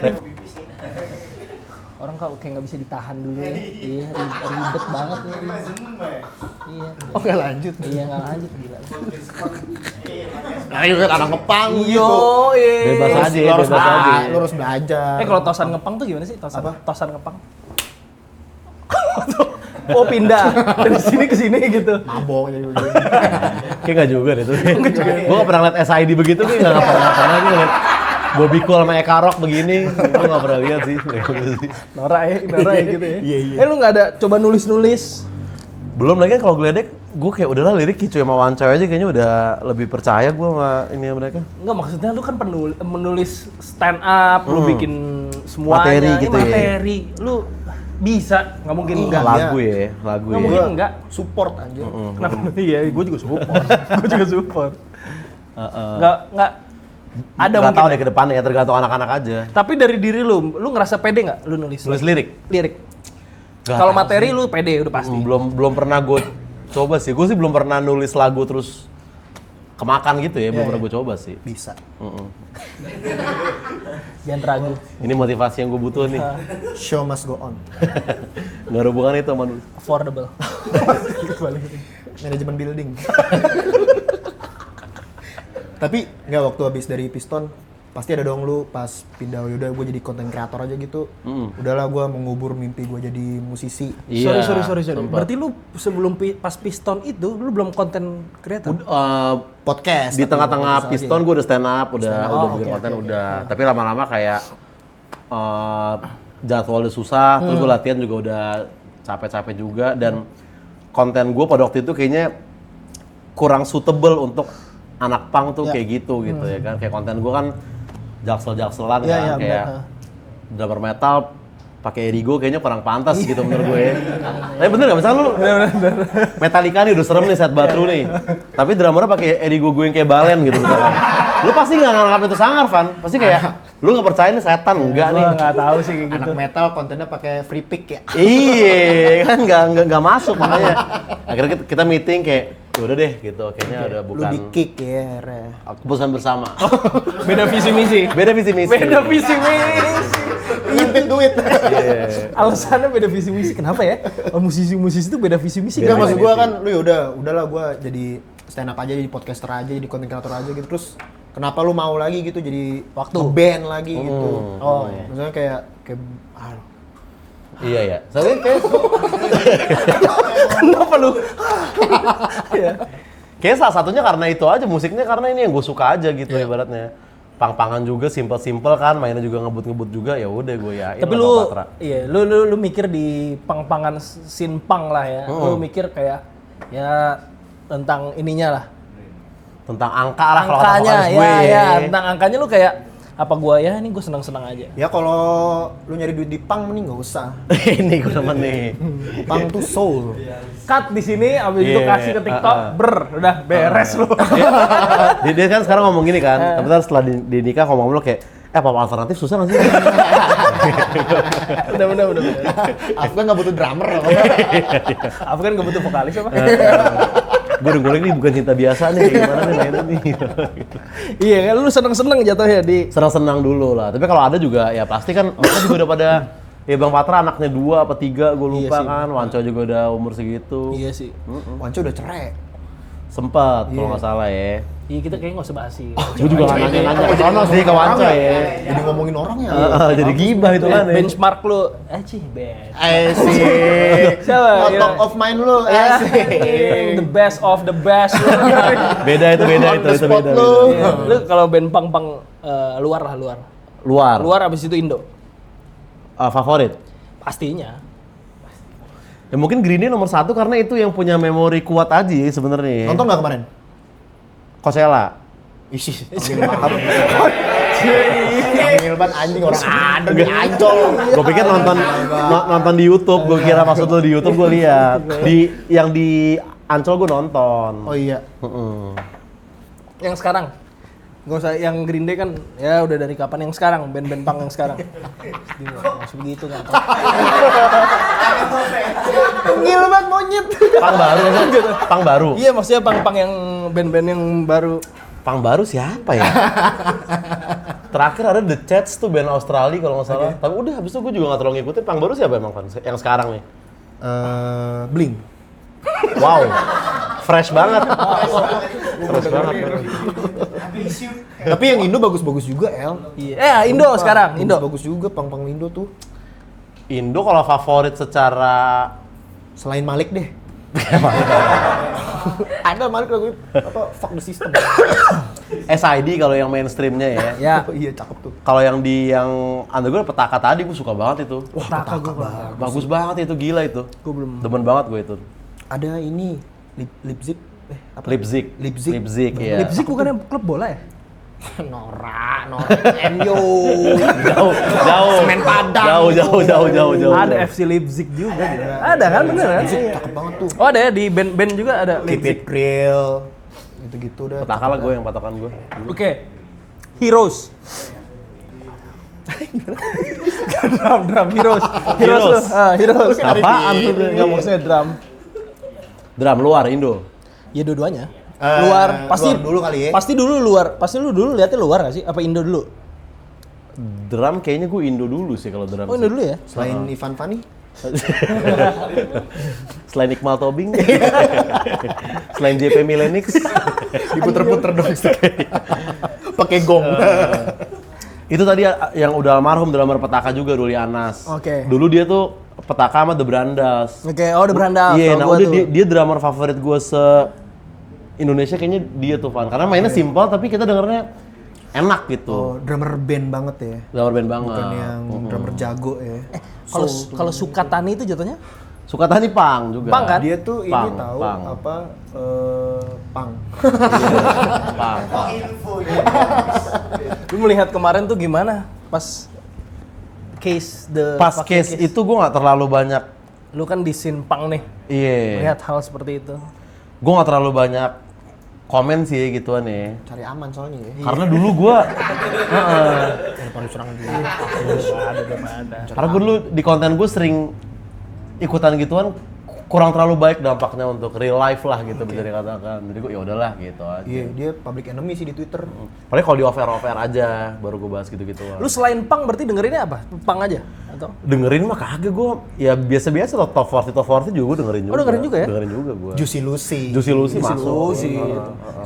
Orang kok kayak nggak bisa ditahan dulu ya. Iya, ribet banget ya. Iya. Oh nggak lanjut. Iya nggak lanjut gila. Nah, itu kan anak ngepang Yo, gitu. Bebas aja ya, Lu harus bebas aja. lu harus belajar. kalau tosan ngepang tuh gimana sih? Tosan, Apa? tosan ngepang. Oh pindah dari sini ke sini gitu. Mabok jadi begini. Kayak nggak juga deh tuh. Gue nggak pernah liat SID begitu nih, nggak pernah gue liat Bobby Cool sama Eka Rock begini, gue nggak pernah lihat sih. Norak ya gitu ya. Iya. Lu nggak ada coba nulis-nulis? Belum lagi kan kalau geledek, gue kayak udahlah lirik Kicu sama Wancoy aja kayaknya udah lebih percaya gue sama ini mereka. Enggak, maksudnya lu kan menulis stand up, lu bikin semuanya, Materi gitu ya. materi. Lu bisa, nggak mungkin enggak. Lagu ya, lagu Nggak ya. mungkin enggak. Support anjir. Kenapa? Iya, gue juga support. Gue juga support. Nggak ada Nggak mungkin. tahu deh ke depannya ya, tergantung anak-anak aja. Tapi dari diri lu ngerasa pede nggak lu nulis? Nulis lirik? Lirik. Nggak Kalau tahu materi lu pede udah pasti. Belum pernah gue coba sih. Gue sih belum pernah nulis lagu terus kemakan gitu ya, belum pernah gue coba sih. Bisa. Jangan ragu. Ini motivasi yang gue butuh nih. Show must go on. Nggak ada hubungan itu sama nulis. Affordable. Manajemen building. Tapi nggak waktu habis dari Piston pasti ada dong lu pas pindah udah gue jadi konten kreator aja gitu. Udahlah gue mengubur mimpi gue jadi musisi. Iya, Sorry. sempat. Berarti lu sebelum pas Piston itu lu belum konten creator? Podcast. Di tapi tengah-tengah podcast Piston aja. gue udah stand up, udah bikin oke, konten udah. Tapi lama-lama kayak jadwal udah susah, terus gue latihan juga udah capek-capek juga dan konten gue pada waktu itu kayaknya kurang suitable untuk anak punk tuh kayak gitu ya kan. Kayak konten gue kan jaksel-jakselan kan, Iya, kayak bener. drummer metal pakai Erigo kayaknya kurang pantas gitu menurut gue. Tapi bener nggak? Misalnya lu Metallica nih udah serem nih set batru nih, tapi drummernya pakai Erigo gue yang kayak balen gitu misalkan. Lu pasti nggak nganggap itu sangar, Van. Pasti kayak lu nggak percaya nih setan, enggak nih. Gua nggak tahu sih kayak gitu. Anak metal kontennya pakai free pick ya. Iya, kan nggak masuk makanya. Akhirnya kita meeting kayak ya udah deh gitu, kayaknya udah Lu bukan di kick ya. Re. keputusan bersama. Beda visi misi. Beda visi misi. Beda visi misi. Ngintip duit. Iya. Alasannya beda visi misi. Kenapa ya? Musisi-musisi itu beda visi misi. Enggak Kenapa maksud ya? gua kan lu ya udahlah gua jadi stand up aja, jadi podcaster aja, jadi content creator aja gitu. Terus kenapa lu mau lagi gitu jadi band lagi gitu. Oh iya. Maksudnya kayak Iya ya. Soalnya kayak Kenapa lu? Iya. kayak salah satunya karena itu aja, musiknya karena ini yang gue suka aja gitu ibaratnya. Pang-pangan juga, simple-simple kan, mainnya juga ngebut-ngebut juga, ya udah gue yain. Tapi lah lu, Bang Patra. iya, lu mikir di pang-pangan scene pang lah ya. Lu mikir kayak ya tentang ininya lah. Tentang angka lah kalau kata Angkanya, vokalis gue. ya, tentang angkanya lu kayak apa gua ya ini gue senang-senang aja. ya kalau lu nyari duit di pang mending nggak usah. Ini gue temen nih. Pang tuh soul. Cut di sini, abis itu Iya, kasih ke TikTok, udah beres lu. Dia kan sekarang ngomong gini kan, tapi ntar setelah di nikah ngomong lu kayak, apa alternatif susah nggak sih? udah. Aku kan nggak butuh drummer. Aku kan gak butuh vokalis apa? Gue udah golek nih bukan cinta biasa nih, gimana nih mainnya nih. Iya kan, lu seneng-seneng jatuhnya di. Senang-senang dulu lah, tapi kalau ada juga ya pasti kan mereka juga udah pada, ya Bang Patra anaknya 2 apa 3 gue lupa Iya sih. kan, Wanco juga udah umur segitu. Iya sih. Wanco udah cerai. Sempet kalau nggak salah ya. Iya kita kayaknya gak usah bahas sih. Gue juga nggak nanya-nanya ke sono sih ke Wanco ya. Jadi ngomongin orang ya. Jadi gibah itu kan ya. Benchmark lu, best. Asik. Siapa? Top of mind lu. Asik. The best of the best. Beda itu On the spot beda. lu. Iya, lu kalau band pang luar lah luar. Luar. Luar abis itu Indo. Favorit. Pastinya. Ya mungkin Green Day nomor 1 karena itu yang punya memori kuat aja ya sebenarnya. Nonton nggak kemarin? Coachella. Isi. Panggil banget anjing orang ada di Ancol. Gue pikir nonton di YouTube, gue kira maksud lo di YouTube gue lihat. Yang di Ancol gue nonton. Oh iya. Yang sekarang? Gak usah yang Green Day kan, ya udah dari kapan yang sekarang, band-band punk yang sekarang. Maksud begitu kan. Gila banget monyet. Pang baru kan? Pang baru. Iya maksudnya punk-punk yang band-band yang baru. Pang baru siapa ya? Terakhir ada The Chats tuh band Australia kalau nggak salah. Tapi udah habis itu gue juga nggak terlalu ngikutin. Pang baru siapa emang Van? Yang sekarang nih? Blink. Wow, fresh banget. Fresh banget. Tapi yang Indo bagus-bagus juga, El. Iya. Indo sekarang, Indo. Bagus juga pang-pang Indo tuh. Indo kalau favorit secara Selain Malik deh. Ada Malik lagu apa fuck the system. SID kalau yang mainstreamnya ya. Ya. Oh, iya cakep tuh. Kalau yang underground Petaka tadi gue suka banget itu. Petaka gue Bagus banget itu, gila itu. Gue belum. Demen banget gue itu. Ada ini Leipzig. Apa? Leipzig. Leipzig. Iya. Leipzig bukannya klub bola ya? Nora, MU. Jauh. Semen Padang. Jauh. Ada FC Leipzig juga gitu. Ada kan bener kan? Cakep banget tuh. Oh ada ya di band-band juga ada Keep Leipzig. it real. Gitu-gitu dah. Petaka lah gue yang patokan gue. Oke. Heroes. drum Heroes. Heroes. Heroes. Apaan tuh? Enggak maksudnya drum. Drum luar Indo. Ya dua-duanya. Luar pasti luar dulu kali ya. Pasti dulu luar. Pasti lu dulu lihatnya luar nggak sih? Apa Indo dulu? Drum kayaknya gue Indo dulu sih kalau drum. Oh Indo dulu ya? Selain Ivan Fani. Selain Iqmal Tobing. Selain JP Milenix. Diputer-puter dong. Pakai gong. Itu tadi yang udah almarhum drummer Petaka juga, Ruli Anas. Oke. Dulu dia tuh Petaka sama The Brandas. Oke, oh The Brandas. Iya, nah gua udah tuh. dia drummer favorit gue Indonesia kayaknya dia tuh Van. Karena mainnya simpel tapi kita dengernya enak gitu. Oh, drummer band banget ya. Drummer band banget. Bukan yang drummer jago ya. Kalau Sukatani itu jatuhnya? Sukatani pang juga. Pang kan? Dia tuh ini Pang, tahu pang. apa pang. Pang. Lu melihat kemarin tuh gimana pas case Pas case itu gue nggak terlalu banyak. Lu kan di scene punk nih. Iya. Lihat hal seperti itu. Gue nggak terlalu banyak komen sih gituan ya. Cari aman soalnya ya. Karena dulu gue, Daripada serang dia. karena gue dulu di konten gue sering ikutan gituan, kurang terlalu baik dampaknya untuk real life lah gitu bisa dikatakan. Jadi gue ya udahlah gitu aja. Iya, dia public enemy sih di Twitter. Paling kalau di offer aja baru gue bahas gitu-gitu. Lu selain punk berarti dengerinnya apa? Punk aja atau? Dengerin mah kagak gue, ya biasa-biasa top 40 juga gue dengerin juga. Oh, dengerin juga ya? Dengerin juga gue. Juicy Lucy. Juicy Lucy masuk. Lucy.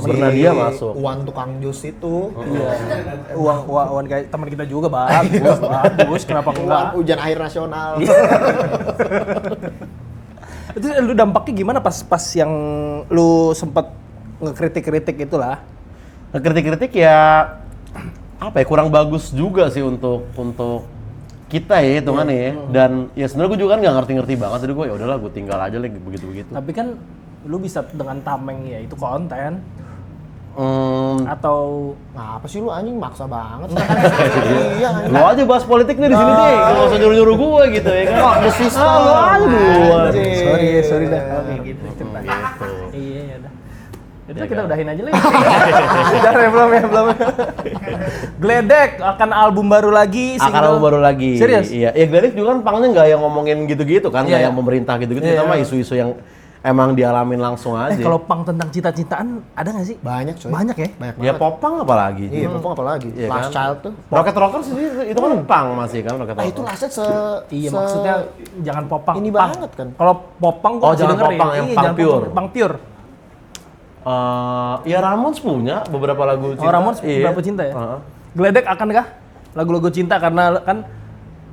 Bernadia masuk. Uang tukang jus itu. Iya. Uang kayak teman kita juga bagus. Kenapa enggak? Ujian air nasional. Itu lu dampaknya gimana pas yang lu sempet ngekritik-kritik itulah? Kritik-kritik ya apa ya, kurang bagus juga sih untuk kita ya hitungannya ya. Dan ya sebenarnya gue juga kan nggak ngerti-ngerti banget, jadi gue ya udahlah gue tinggal aja lah begitu-begitu. Tapi kan lu bisa dengan tameng ya itu konten atau Apa sih lu anjing maksa banget. Iya, lu aja bahas politik nih di sini deh, nggak usah nyuruh-nyuruh gue gitu ya kan. The system. Lu aja duluan. sorry dah. Oke gitu. Gitu. Iya ya udah. Udah Ya kita kan? udahin aja lah. Udah ya, belum. Gledek akan album baru lagi. Akan album baru lagi. Serius? Iya. Ya Gledek juga kan pangnya nggak yang ngomongin gitu-gitu kan, nggak Iya. yang pemerintah gitu-gitu. Iya. Kita mah isu-isu yang emang dialamin langsung aja. Kalau pang tentang cita-citaan ada nggak sih? Banyak coy. Banyak ya? Banyak Ya banget. popang apalagi. Iya, popong apa lagi? Iya Last kan? Child tuh. Rocket Rockers itu kan pang masih kan Rocket Ah Rockers. itu lastnya Iya maksudnya jangan popang. ini Pang. banget kan. Kalau popang gua Oh, masih jangan dengerin. popang, yang Iya, pang jangan pure. popang, pang pure. Ya Ramones punya beberapa lagu cinta. Oh, Ramones Iya. berapa cinta ya? Heeh. Gledek akankah lagu-lagu cinta karena kan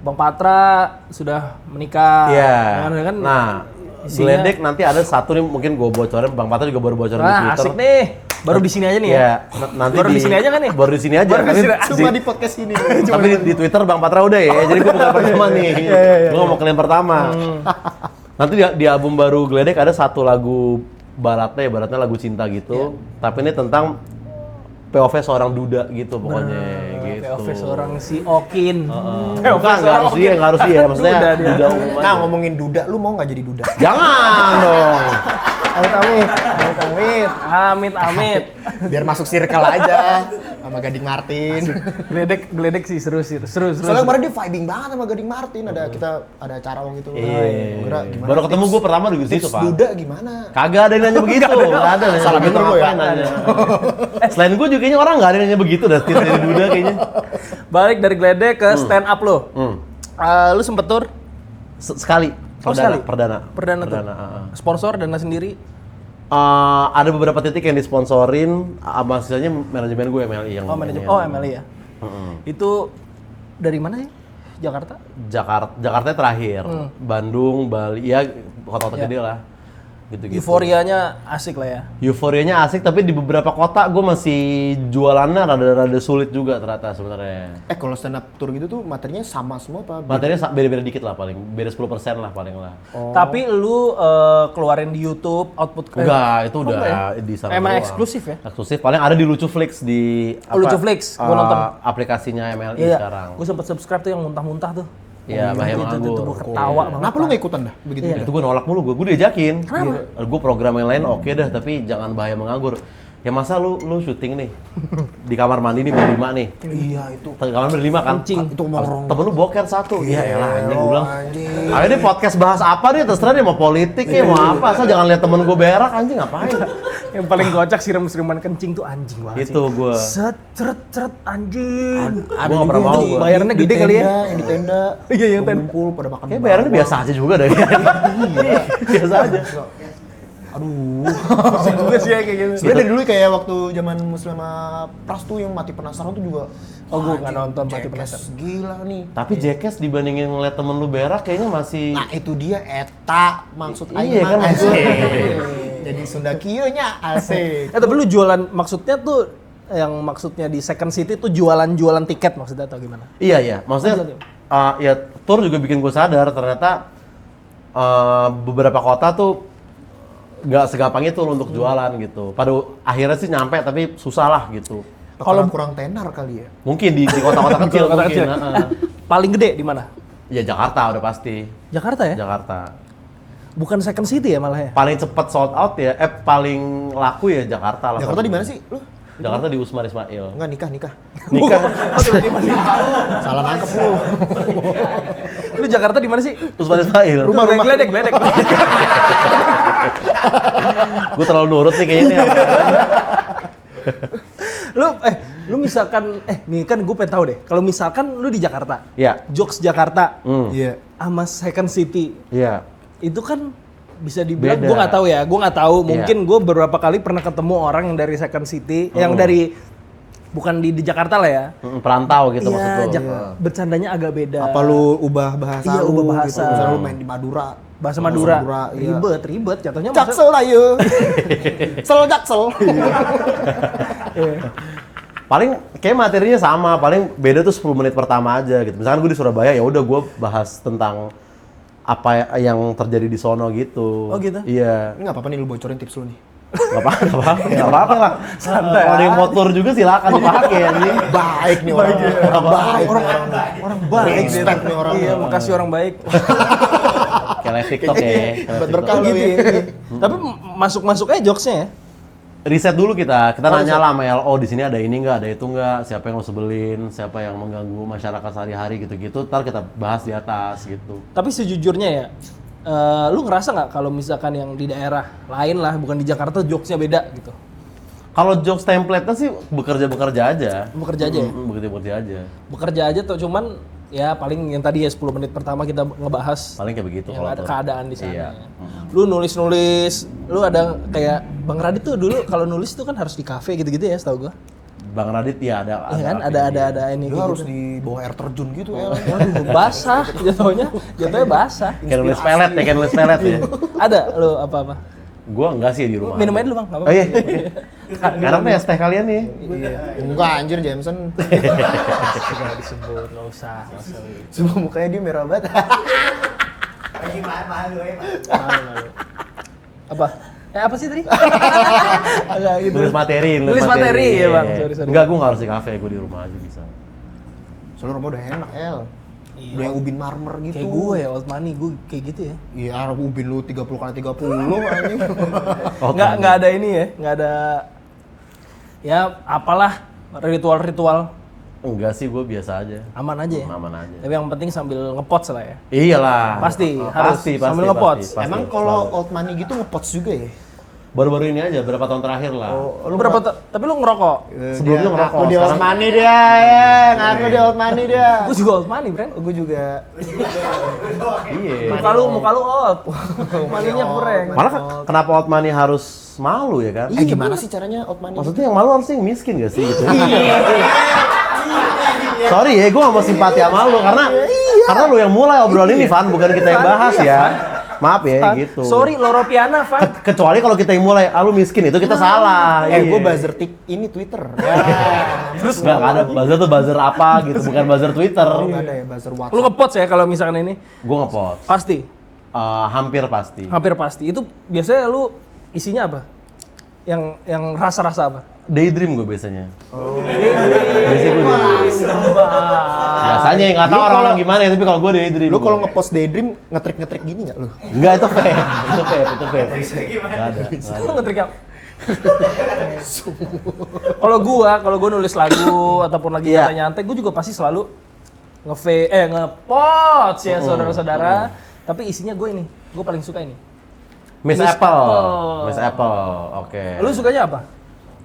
Bang Patra sudah menikah. Iya. Kan, Nah, isinya- Gledek nanti ada satu nih mungkin gue bocorin, Bang Patra juga baru bocorin di Wah, Twitter. asik nih. Baru di sini aja nih ya. Iya, nanti Baru di sini aja kan nih? Baru di sini aja. Baru di Tapi sini. Cuma di podcast ini. tapi di Twitter Bang Patra udah ya. Jadi gue bukan pertama nih. Gue ngomong kalian pertama. Nanti di album baru Gledek ada satu lagu baratnya lagu cinta gitu. Tapi ini tentang POV seorang duda gitu pokoknya gitu. POV seorang si Okin. Bukan, nggak harus dia, maksudnya Duda dia. duda umum aja. Nah, ngomongin duda, lu mau nggak jadi duda? Jangan dong. Amit. Biar masuk circle aja sama Gading Martin. Geledek sih seru. Soalnya kemarin dia vibing banget sama Gading Martin. Kita ada acara waktu itu. Iya. Baru ketemu gue pertama di situ, Tips Pak. duda gimana? Kagak ada yang nanya begitu. Nggak ada. Salah bener gue ya. Selain gue juga kayaknya orang nggak ada yang nanya begitu dah. Tips dari duda kayaknya. Balik dari geledek ke stand up lo. Lu sempet tur? Sekali. Sekali? Perdana. Sponsor dana sendiri? Ada beberapa titik yang disponsorin sama sisanya manajemen gue MLI yang Manajemen. MLI ya. Itu dari mana ya? Jakarta terakhir. Bandung, Bali, ya kota-kota gede lah. Gitu-gitu. Euforianya asik lah ya. Euforianya asik, tapi di beberapa kota gue masih jualannya rada-rada sulit juga ternyata sebenarnya. Kalau stand up tour gitu tuh materinya sama semua apa? Materinya beda-beda dikit lah paling, beda 10% lah paling lah. Tapi lu keluarin di YouTube output Enggak, itu udah di sana. Emang doang. eksklusif ya? Eksklusif, paling ada di Lucuflix di Lucuflix, gua nonton. Aplikasinya MLI sekarang. Gue sempet subscribe tuh yang muntah-muntah tuh. Iya, bahaya Itu nganggur. gue ketawa banget. Kenapa lu nggak ikutan dah? Begitu. Itu gue nolak mulu, gue diajakin. Kenapa? Gue program yang lain oke dah, tapi jangan bahaya menganggur. Ya masa lu syuting nih di kamar mandi nih berlima nih. Iya itu. Kamar berlima kan. Kencing. Itu nongkrong. Temen lu boker satu. Iya elah anjing gue bilang. Ayo deh podcast bahas apa nih, terserah deh mau politik ya mau apa. Asal jangan lihat temen gue berak anjing ngapain. Yang paling kocak siram-siriman kencing tuh anjing banget Itu sih. gue. Ceret anjing. Gua nggak pernah mau gua. Bayarannya gede kali ya. Yang di tenda. Iya, yang tenda. Kumpul pada makan. Kayak bayarannya biasa aja juga deh. Biasa aja. Aduh. Pusing juga sih ya kayak gitu. Sebenarnya dari dulu kayak waktu zaman Muslim sama Pras tuh yang Mati Penasaran tuh juga. Oh, gua nggak nonton Mati Jackass Penasaran. Gila nih. Tapi Jackass dibandingin ngeliat temen lu berak kayaknya masih. Nah itu dia eta maksud Iya aing kan, mah. asik. Jadi Sunda kieu nya asik. Tapi lu jualan maksudnya tuh yang maksudnya di Second City tuh jualan tiket maksudnya atau gimana? Iya. Maksudnya ya tour juga bikin gue sadar ternyata beberapa kota tuh nggak segampang itu untuk jualan gitu. Pada akhirnya sih nyampe tapi susah lah gitu. Kalau kurang tenar kali ya. Mungkin di kota-kota kecil Kota mungkin. kecil. Paling gede di mana? Ya Jakarta udah pasti. Jakarta ya? Jakarta. Bukan Second City ya malah ya? Paling cepet sold out ya, paling laku ya Jakarta lah. Jakarta di mana sih lu? Jakarta di Usmar Ismail. Enggak nikah. Nikah. Salah nangkep lu. Lu Jakarta di mana sih? Usmar Ismail. Rumah geledek. Gue terlalu nurut nih kayaknya. Lu misalkan nih kan gue pengen tahu deh. Kalau misalkan lu di Jakarta. Iya. Jokes Jakarta. Iya. Sama Second City. Iya. Itu kan bisa dibilang Beda. gue nggak tahu mungkin Iya. gue beberapa kali pernah ketemu orang yang dari Second City yang dari bukan di Jakarta lah ya. Perantau gitu maksud Iya, lu. bercandanya agak beda. Apa lu ubah bahasa Iya, lu ubah bahasa. gitu. Misalnya lu main di Madura. Bahasa Madura, iya. ribet jatuhnya. Jaksel lah yuk. Jaksel. Paling kayak materinya sama, paling beda tuh 10 menit pertama aja gitu. Misalkan gue di Surabaya ya udah gue bahas tentang apa yang terjadi di sono gitu. Oh gitu? Iya. Enggak apa-apa nih lu bocorin tips lu nih. Nggak apa-apa lah. Santai. Kalau ada yang motor juga silakan dipakai anjing. Baik nih orang. Baik. Orang baik dia. Respect nih orang. Iya, makasih orang baik. Kayak live TikTok ya. Kayak live Buat TikTok. berkah lu Gitu ya. ya. Tapi masuk aja jokesnya ya. Riset dulu kita nanya lah sama LO di sini ada ini nggak, ada itu nggak, siapa yang lo sebelin, siapa yang mengganggu masyarakat sehari-hari gitu-gitu, ntar kita bahas di atas gitu. Tapi sejujurnya ya, lu ngerasa nggak kalau misalkan yang di daerah lain lah, bukan di Jakarta, jokesnya beda gitu? Kalau jokes template-nya sih bekerja aja. Bekerja aja ya? Bekerja aja. Bekerja aja tuh, cuman ya paling yang tadi ya 10 menit pertama kita ngebahas Paling kayak begitu yang ada tuh. keadaan di sana. Iya. Lu nulis, lu ada kayak Bang Radit tuh dulu kalau nulis tuh kan harus di kafe gitu-gitu ya, setahu gua. Bang Radit ya ada. Iya kan, ada ini Lu kayak harus gitu. di bawah air terjun gitu ya. Waduh, basah jatuhnya basah. Kayak nulis pelet ya. Ada lu apa-apa? Gua enggak sih di rumah. Minum aja dulu Bang, enggak Oh iya. Enak nih es teh kalian nih. Iya. Enggak anjir Jameson. Enggak disebut, enggak usah. Semua mukanya dia merah banget. Malu. Apa? Apa sih tadi? Agak gitu. Nulis materi. Nulis materi, ya, Bang. Sorry. Enggak, gua nggak harus di kafe, gua di rumah aja bisa. Soalnya rumah udah enak, El. Udah yang ubin marmer gitu. Kayak gue ya, old money, gue kayak gitu ya. Iya, ubin lu 30x30 anjing. Nggak ada ini ya, nggak ada ya apalah ritual-ritual. Enggak sih, gue biasa aja. Aman aja ya? Aman aja. Tapi yang penting sambil ngepots lah ya. Iyalah. Pasti, harus sambil ngepots. Emang kalau old money gitu ngepots juga ya? Baru-baru ini aja, berapa tahun terakhir lah. Lu berapa tapi lu ngerokok? Sebelumnya ngerokok. Ngaku dia old sekarang- money dia ya. Ngaku dia old money dia. Gue juga old money, Bren. Gue juga. Iya. Muka lu old. Maninya kurang. Malah kenapa old money harus malu ya kan? Gimana sih caranya old money? Maksudnya yang malu harusnya yang miskin gak sih gitu? Sorry ya, gue gak mau simpati sama lu karena lu yang mulai obrolan ini, Van, bukan kita yang bahas ya. Maaf ya, gitu. Sorry, Loro Piana, Van. Kecuali kalau kita yang mulai, lu miskin, itu kita salah. Gue buzzer ini Twitter. Terus nggak ada buzzer tuh buzzer apa gitu, bukan buzzer Twitter. Nggak ada ya buzzer Lu WhatsApp. ngepots ya kalau misalkan ini? Gue ngepost. Pasti. Hampir pasti. Hampir pasti. Itu biasanya lu isinya apa? Yang rasa-rasa apa? Daydream gue biasanya. Biasanya gue daydream. Biasanya nggak tahu orang-orang gimana ya, tapi kalau gue daydream. Lu kalau ngepost daydream ngetrik gini nggak lu? Enggak, itu fake. Itu fake. Nggak ada. Lu nge-trick yang kalau gua nulis lagu ataupun lagi Iya. nyantai, gua juga pasti selalu ngepots ya saudara-saudara. Tapi isinya gue ini, gue paling suka ini. Miss Miss Apple. Apple. Miss Apple. Oke. Lu sukanya apa?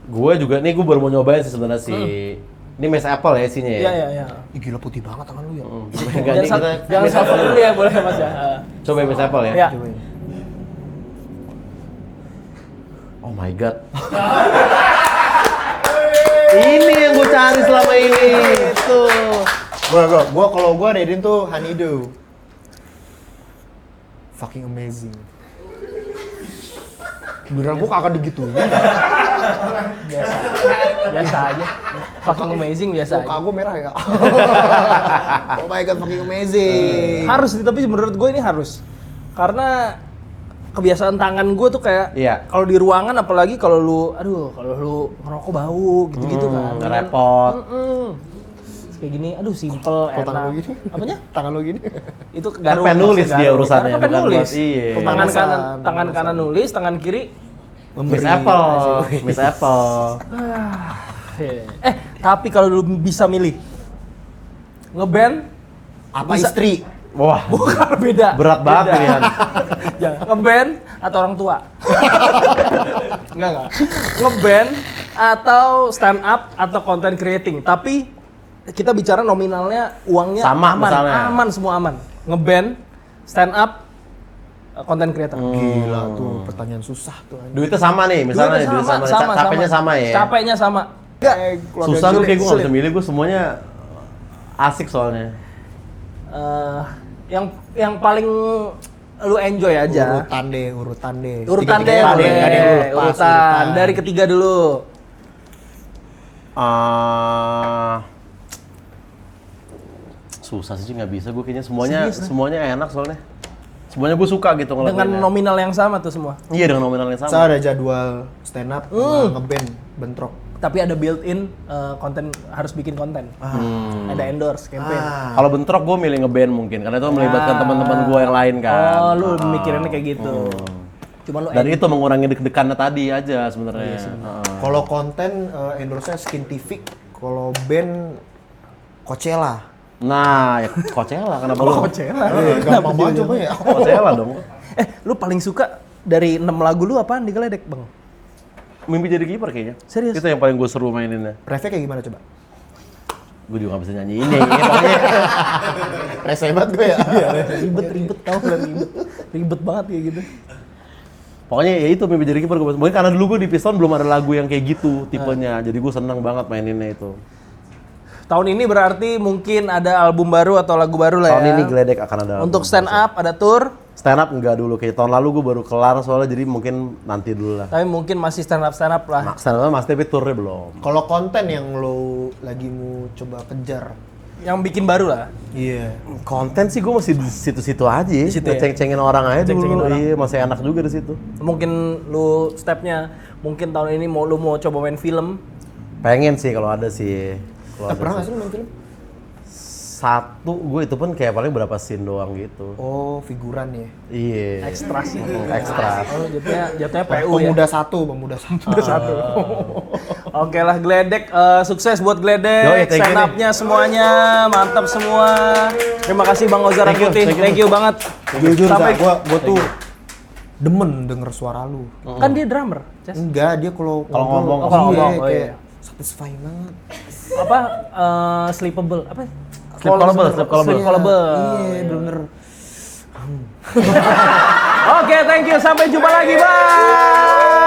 Gue juga nih, gue baru mau nyobain sih sebenarnya sih. Ini Miss Apple ya isinya ya. Iya. Ih, gila putih banget tangan lu ya. Enggak, nih kita Jangan salvo dulu ya, boleh Mas ya. coba Miss Apple ya. Iya. Coba ya. Oh my god. Ini yang gue cari selama ini. Itu. Gua kalau gua daydream tuh Honeydew. Fucking amazing. Beneran gua kagak digituin. Biasa aja. Fucking amazing biasa Muka aja. gua merah ya. Oh my god, fucking amazing. Harus sih, tapi menurut gue ini harus. Karena kebiasaan tangan gue tuh kayak Iya. kalau di ruangan, apalagi kalau lu ngerokok bau gitu-gitu kan. Repot. Terus kayak gini, aduh simple, Kok tangan enak. lu gini? Apanya? Tangan lu gini. Itu Kan pengen nulis dia urusannya, Karena kan bukan nulis. buat- iya. Tangan Pemanasan. kanan nulis, tangan kiri. Miss Apple. Miss Apple. Tapi kalau lu bisa milih ngeband Apa Bisa. istri? Wah. bukan beda. Berat banget Beda. pilihan. Jangan. Ngeband atau orang tua? Enggak. Ngeband atau stand up atau content creating. Tapi kita bicara nominalnya, uangnya Sama, aman, misalnya. aman semua aman. Ngeband, stand up, content creator. Gila tuh, pertanyaan susah tuh. anjing. Duitnya sama nih, misalnya nih, duit sama. Capeknya sama ya. Capeknya sama. Enggak. Susah gue kayak gue nggak sulit. bisa milih, gue semuanya asik soalnya. Yang paling lu enjoy aja. Urutan deh. Urutan Tiga-tiganya deh, nggak ada boleh. yang lu lepas, Urutan. Dari ketiga dulu. Susah sih, nggak bisa gue kayaknya semuanya Serius, semuanya enak soalnya. Semuanya gue suka gitu Dengan ngelakuinnya. nominal yang sama tuh semua. Iya, dengan nominal yang sama. Saya ada jadwal stand up sama ngeband bentrok. Tapi ada built-in konten, harus bikin konten. Ada endorse, campaign. Kalau bentrok gue milih ngeband mungkin karena itu melibatkan teman-teman gue yang lain kan. Oh, lu mikirinnya kayak gitu. Cuma lu Dan itu mengurangi deg-degannya tadi aja sebenarnya. Kalau konten endorse-nya Skintific, kalau band Coachella. Nah, ya Coachella kenapa lu? Coachella. Gampang banget coba ya. Coachella dong. Lu paling suka dari 6 lagu lu apaan di Geledek, Bang? Mimpi jadi kiper kayaknya. Serius? Itu yang paling gue seru maininnya. Refnya kayak gimana coba? Gue juga gak bisa nyanyi ini. Pokoknya Rese hebat gue ya. Ribet tau lah, ribet banget kayak gitu. Pokoknya ya itu mimpi jadi kiper gue. Mungkin karena dulu gue di Piston belum ada lagu yang kayak gitu tipenya. Jadi gue seneng banget maininnya itu. Tahun ini berarti mungkin ada album baru atau lagu baru lah ya. Tahun ini Geledek akan ada. Untuk stand up ada tour, Stand up enggak dulu. Kayak tahun lalu gue baru kelar soalnya jadi mungkin nanti dulu lah. tapi mungkin masih stand up lah. Stand up mas tapi tournya belum. Kalau konten yang lo lagi mau coba kejar. Yang bikin baru lah. Iya. Konten sih gue masih di situ-situ aja. Di situ ya? Ngeceng-cengin orang aja Ngeceng-cengin dulu. orang. Iya, masih enak juga di situ. Mungkin lu stepnya, mungkin tahun ini lu mau coba main film. Pengen sih kalau ada sih. Kalau ada Pernah sih. nggak sih lo main film? satu, gue itu pun kayak paling berapa scene doang gitu. Oh, figuran ya. Iya. Ekstra sih. Ekstra. Oh, jatuhnya PU ya. Pemuda satu. Oke lah Gledek, sukses buat Yoi, Gledek, thank you stand up-nya semuanya, mantap semua. Terima kasih Bang Ozar Thank you, Angkutin, thank you. banget. Jujur, Sampai- gua tuh demen denger suara lu. Kan dia drummer, Ces. Enggak, dia kalau ngomong, oh, kalau ngomong, oh kayak iya. satisfying banget. Apa, sleepable, apa? Sleep callable. Iya, bener-bener. Oke, thank you, sampai jumpa lagi, bye!